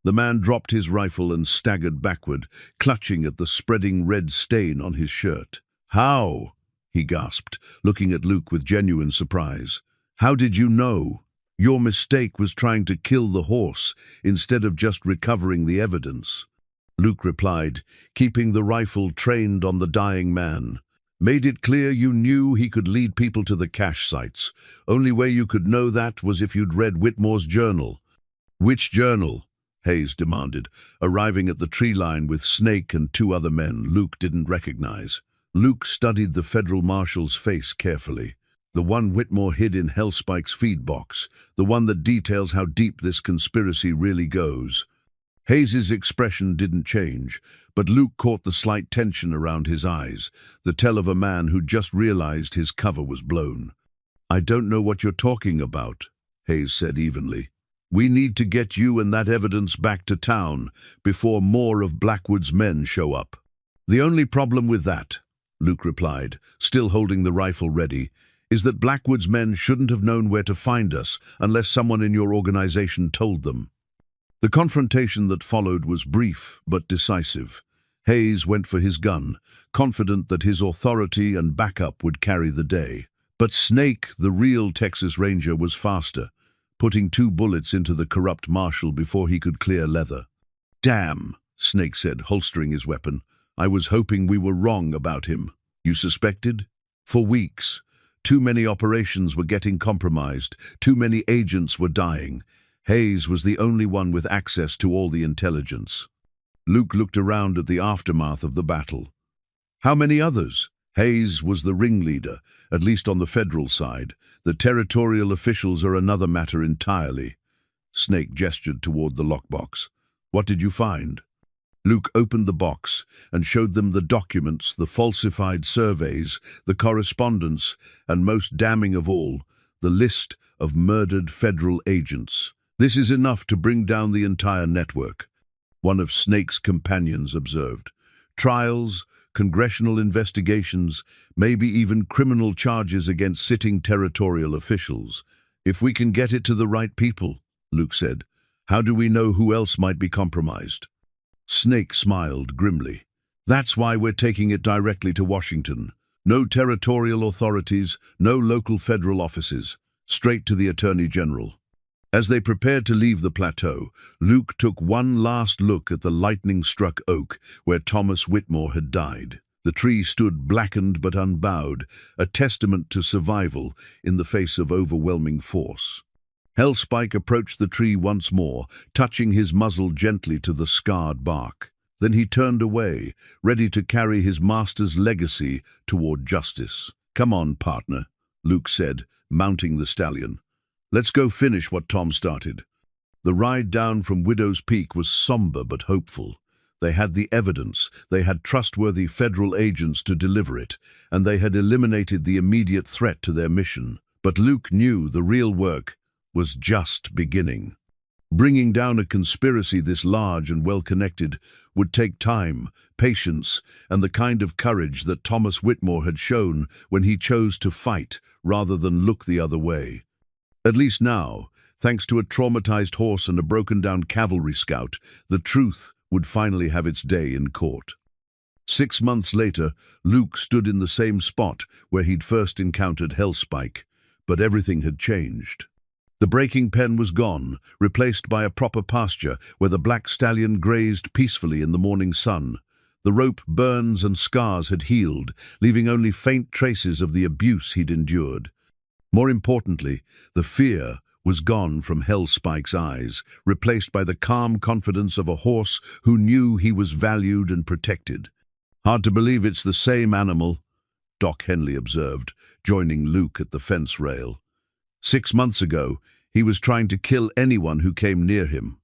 The man dropped his rifle and staggered backward, clutching at the spreading red stain on his shirt. "How?" he gasped, looking at Luke with genuine surprise. "How did you know? Your mistake was trying to kill the horse instead of just recovering the evidence." Luke replied, keeping the rifle trained on the dying man. "Made it clear you knew he could lead people to the cache sites. Only way you could know that was if you'd read Whitmore's journal." "Which journal?" Hayes demanded, arriving at the tree line with Snake and 2 other men Luke didn't recognize. Luke studied the federal marshal's face carefully. The one Whitmore hid in Hellspike's feed box, the one that details how deep this conspiracy really goes. Hayes's expression didn't change, but Luke caught the slight tension around his eyes, the tell of a man who just realized his cover was blown. "I don't know what you're talking about," Hayes said evenly. "We need to get you and that evidence back to town before more of Blackwood's men show up." "The only problem with that," Luke replied, still holding the rifle ready, "is that Blackwood's men shouldn't have known where to find us unless someone in your organization told them." The confrontation that followed was brief but decisive. Hayes went for his gun, confident that his authority and backup would carry the day. But Snake, the real Texas Ranger, was faster, putting 2 bullets into the corrupt marshal before he could clear leather. "Damn," Snake said, holstering his weapon. "I was hoping we were wrong about him." "You suspected?" "For weeks. Too many operations were getting compromised. Too many agents were dying. Hayes was the only one with access to all the intelligence." Luke looked around at the aftermath of the battle. "How many others?" Hayes was the ringleader, at least on the federal side. The territorial officials are another matter entirely. Snake gestured toward the lockbox. "What did you find?" Luke opened the box and showed them the documents, the falsified surveys, the correspondence, and most damning of all, the list of murdered federal agents. "This is enough to bring down the entire network," one of Snake's companions observed. "Trials, congressional investigations, maybe even criminal charges against sitting territorial officials. If we can get it to the right people," Luke said, "how do we know who else might be compromised?" Snake smiled grimly. "That's why we're taking it directly to Washington. No territorial authorities, no local federal offices. Straight to the Attorney General." As they prepared to leave the plateau, Luke took one last look at the lightning-struck oak where Thomas Whitmore had died. The tree stood blackened but unbowed, a testament to survival in the face of overwhelming force. Hellspike approached the tree once more, touching his muzzle gently to the scarred bark. Then he turned away, ready to carry his master's legacy toward justice. "Come on, partner," Luke said, mounting the stallion. "Let's go finish what Tom started." The ride down from Widow's Peak was somber but hopeful. They had the evidence, they had trustworthy federal agents to deliver it, and they had eliminated the immediate threat to their mission. But Luke knew the real work was just beginning. Bringing down a conspiracy this large and well-connected would take time, patience, and the kind of courage that Thomas Whitmore had shown when he chose to fight rather than look the other way. At least now, thanks to a traumatized horse and a broken-down cavalry scout, the truth would finally have its day in court. 6 months later, Luke stood in the same spot where he'd first encountered Hellspike, but everything had changed. The breaking pen was gone, replaced by a proper pasture where the black stallion grazed peacefully in the morning sun. The rope burns and scars had healed, leaving only faint traces of the abuse he'd endured. More importantly, the fear was gone from Hellspike's eyes, replaced by the calm confidence of a horse who knew he was valued and protected. "Hard to believe it's the same animal," Doc Henley observed, joining Luke at the fence rail. 6 months ago, he was trying to kill anyone who came near him.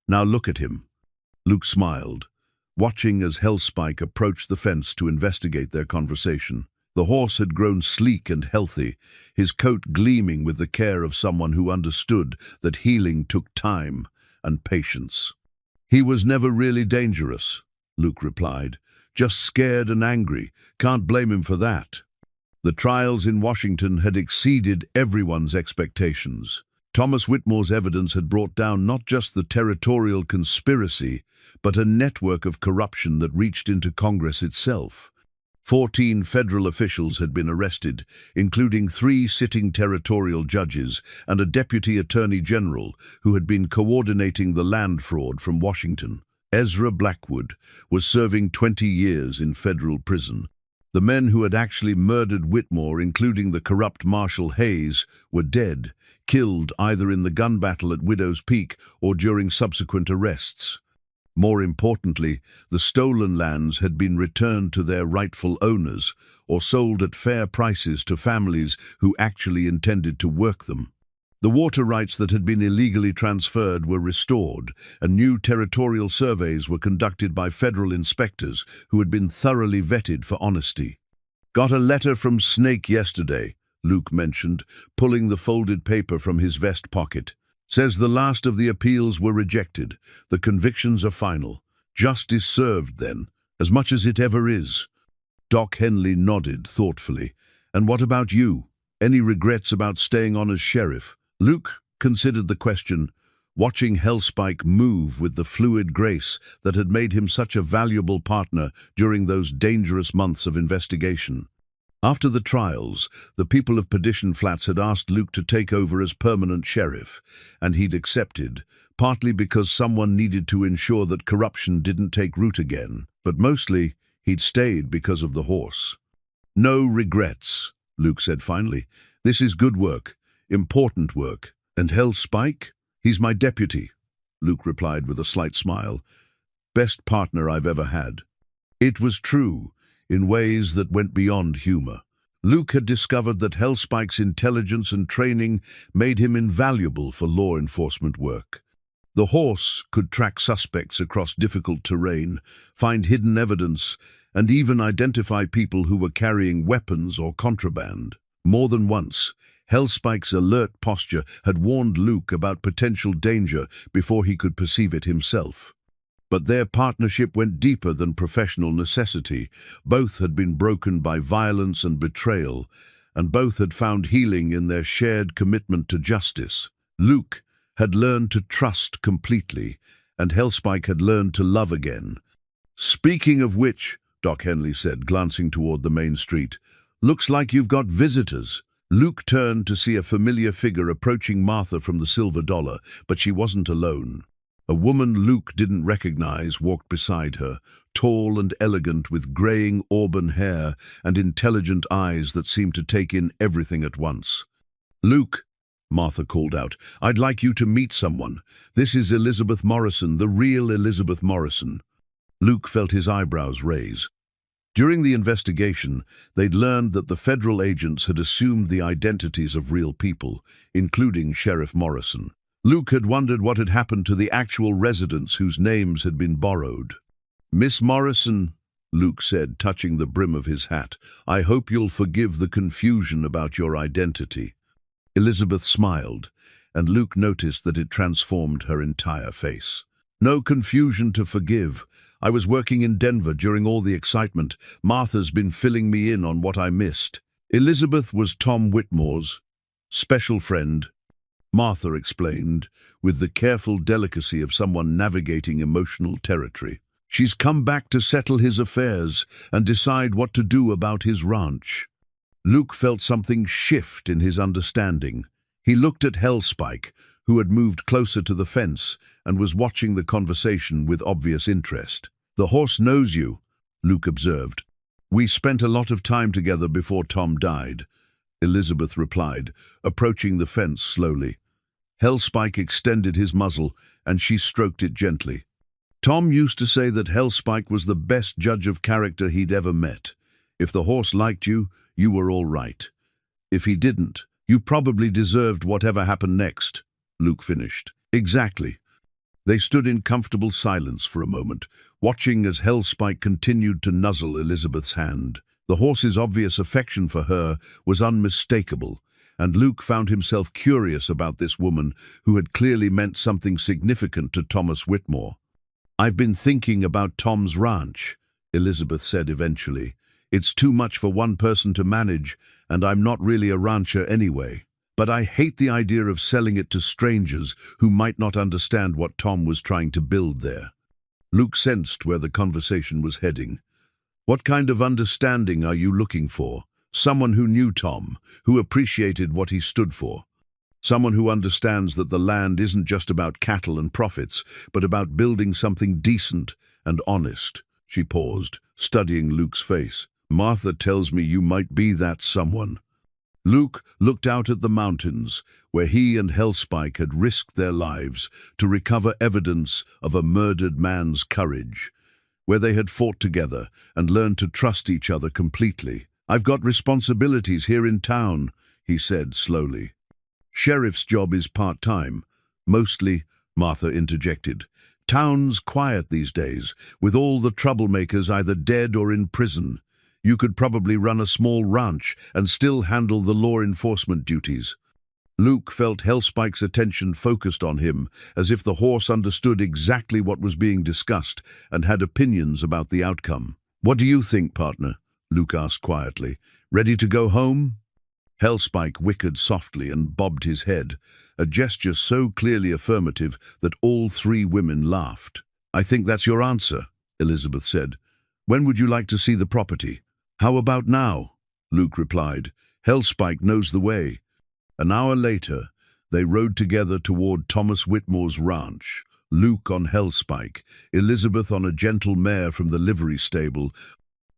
Now look at him. Luke smiled, watching as Hellspike approached the fence to investigate their conversation. The horse had grown sleek and healthy, his coat gleaming with the care of someone who understood that healing took time and patience. "He was never really dangerous," Luke replied. "Just scared and angry. Can't blame him for that." The trials in Washington had exceeded everyone's expectations. Thomas Whitmore's evidence had brought down not just the territorial conspiracy, but a network of corruption that reached into Congress itself. 14 federal officials had been arrested, including 3 sitting territorial judges and a deputy attorney general who had been coordinating the land fraud from Washington. Ezra Blackwood was serving 20 years in federal prison. The men who had actually murdered Whitmore, including the corrupt Marshal Hayes, were dead, killed either in the gun battle at Widow's Peak or during subsequent arrests. More importantly, the stolen lands had been returned to their rightful owners or sold at fair prices to families who actually intended to work them. The water rights that had been illegally transferred were restored, and new territorial surveys were conducted by federal inspectors who had been thoroughly vetted for honesty. "Got a letter from Snake yesterday," Luke mentioned, pulling the folded paper from his vest pocket. "Says the last of the appeals were rejected. The convictions are final. Justice served then, as much as it ever is." Doc Henley nodded thoughtfully. "And what about you? Any regrets about staying on as sheriff?" Luke considered the question, watching Hellspike move with the fluid grace that had made him such a valuable partner during those dangerous months of investigation. After the trials, the people of Perdition Flats had asked Luke to take over as permanent sheriff, and he'd accepted, partly because someone needed to ensure that corruption didn't take root again, but mostly he'd stayed because of the horse. "No regrets," Luke said finally. "This is good work. Important work. And Hellspike? He's my deputy," Luke replied with a slight smile. "Best partner I've ever had." It was true, in ways that went beyond humor. Luke had discovered that Hellspike's intelligence and training made him invaluable for law enforcement work. The horse could track suspects across difficult terrain, find hidden evidence, and even identify people who were carrying weapons or contraband. More than once, Hellspike's alert posture had warned Luke about potential danger before he could perceive it himself. But their partnership went deeper than professional necessity. Both had been broken by violence and betrayal, and both had found healing in their shared commitment to justice. Luke had learned to trust completely, and Hellspike had learned to love again. "Speaking of which," Doc Henley said, glancing toward the main street, "looks like you've got visitors." Luke turned to see a familiar figure approaching Martha from the Silver Dollar, but she wasn't alone. A woman Luke didn't recognize walked beside her, tall and elegant with graying auburn hair and intelligent eyes that seemed to take in everything at once. "Luke," Martha called out, "I'd like you to meet someone. This is Elizabeth Morrison, the real Elizabeth Morrison." Luke felt his eyebrows raise. During the investigation, they'd learned that the federal agents had assumed the identities of real people, including Sheriff Morrison. Luke had wondered what had happened to the actual residents whose names had been borrowed. "Miss Morrison," Luke said, touching the brim of his hat, "I hope you'll forgive the confusion about your identity." Elizabeth smiled, and Luke noticed that it transformed her entire face. "No confusion to forgive. I was working in Denver during all the excitement. Martha's been filling me in on what I missed." Elizabeth was Tom Whitmore's special friend, Martha explained, with the careful delicacy of someone navigating emotional territory. "She's come back to settle his affairs and decide what to do about his ranch." Luke felt something shift in his understanding. He looked at Hellspike, who had moved closer to the fence and was watching the conversation with obvious interest. "The horse knows you," Luke observed. "We spent a lot of time together before Tom died," Elizabeth replied, approaching the fence slowly. Hellspike extended his muzzle, and she stroked it gently. "Tom used to say that Hellspike was the best judge of character he'd ever met. If the horse liked you, you were all right. If he didn't, you probably deserved whatever happened next," Luke finished. "Exactly." They stood in comfortable silence for a moment, watching as Hellspike continued to nuzzle Elizabeth's hand. The horse's obvious affection for her was unmistakable, and Luke found himself curious about this woman who had clearly meant something significant to Thomas Whitmore. "I've been thinking about Tom's ranch," Elizabeth said eventually. "It's too much for one person to manage, and I'm not really a rancher anyway. But I hate the idea of selling it to strangers who might not understand what Tom was trying to build there." Luke sensed where the conversation was heading. "What kind of understanding are you looking for? Someone who knew Tom, who appreciated what he stood for. Someone who understands that the land isn't just about cattle and profits, but about building something decent and honest." She paused, studying Luke's face. "Martha tells me you might be that someone." Luke looked out at the mountains, where he and Hellspike had risked their lives to recover evidence of a murdered man's courage, where they had fought together and learned to trust each other completely. "I've got responsibilities here in town," he said slowly. "Sheriff's job is part-time. Mostly," Martha interjected. "Town's quiet these days, with all the troublemakers either dead or in prison. You could probably run a small ranch and still handle the law enforcement duties." Luke felt Hellspike's attention focused on him, as if the horse understood exactly what was being discussed and had opinions about the outcome. "What do you think, partner?" Luke asked quietly. "Ready to go home?" Hellspike whickered softly and bobbed his head, a gesture so clearly affirmative that all three women laughed. "I think that's your answer," Elizabeth said. "When would you like to see the property?" "How about now?" Luke replied. "Hellspike knows the way." An hour later, they rode together toward Thomas Whitmore's ranch, Luke on Hellspike, Elizabeth on a gentle mare from the livery stable,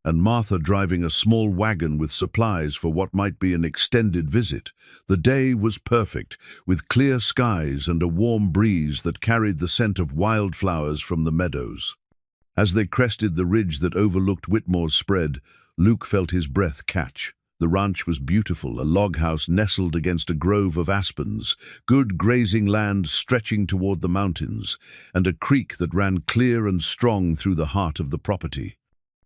and Martha driving a small wagon with supplies for what might be an extended visit. The day was perfect, with clear skies and a warm breeze that carried the scent of wildflowers from the meadows. As they crested the ridge that overlooked Whitmore's spread, Luke felt his breath catch. The ranch was beautiful, a log house nestled against a grove of aspens, good grazing land stretching toward the mountains, and a creek that ran clear and strong through the heart of the property.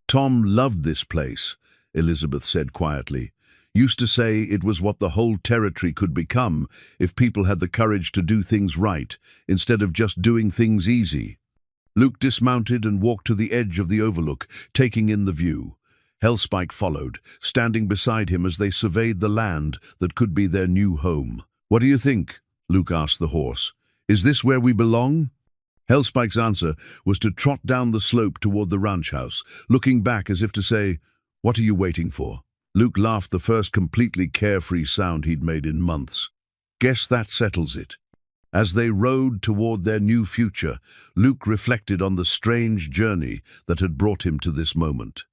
"Tom loved this place," Elizabeth said quietly. "Used to say it was what the whole territory could become if people had the courage to do things right, instead of just doing things easy." Luke dismounted and walked to the edge of the overlook, taking in the view. Hellspike followed, standing beside him as they surveyed the land that could be their new home. "What do you think?" Luke asked the horse. "Is this where we belong?" Hellspike's answer was to trot down the slope toward the ranch house, looking back as if to say, "What are you waiting for?" Luke laughed, the first completely carefree sound he'd made in months. "Guess that settles it." As they rode toward their new future, Luke reflected on the strange journey that had brought him to this moment.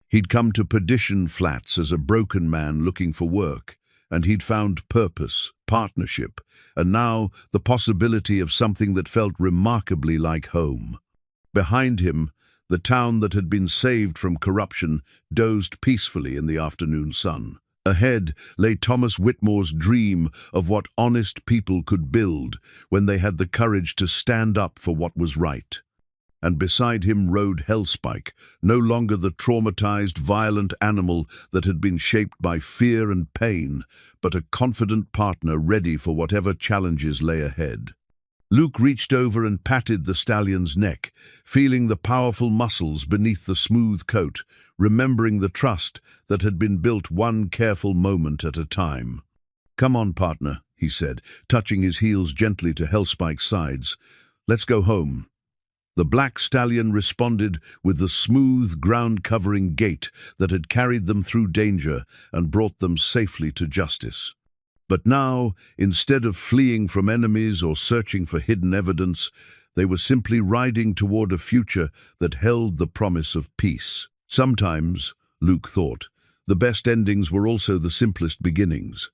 He'd come to Perdition Flats as a broken man looking for work, and he'd found purpose, partnership, and now the possibility of something that felt remarkably like home. Behind him, the town that had been saved from corruption dozed peacefully in the afternoon sun. Ahead lay Thomas Whitmore's dream of what honest people could build when they had the courage to stand up for what was right. And beside him rode Hellspike, no longer the traumatized, violent animal that had been shaped by fear and pain, but a confident partner ready for whatever challenges lay ahead. Luke reached over and patted the stallion's neck, feeling the powerful muscles beneath the smooth coat, remembering the trust that had been built one careful moment at a time. "Come on, partner," he said, touching his heels gently to Hellspike's sides. "Let's go home." The black stallion responded with the smooth, ground-covering gait that had carried them through danger and brought them safely to justice. But now, instead of fleeing from enemies or searching for hidden evidence, they were simply riding toward a future that held the promise of peace. Sometimes, Luke thought, the best endings were also the simplest beginnings.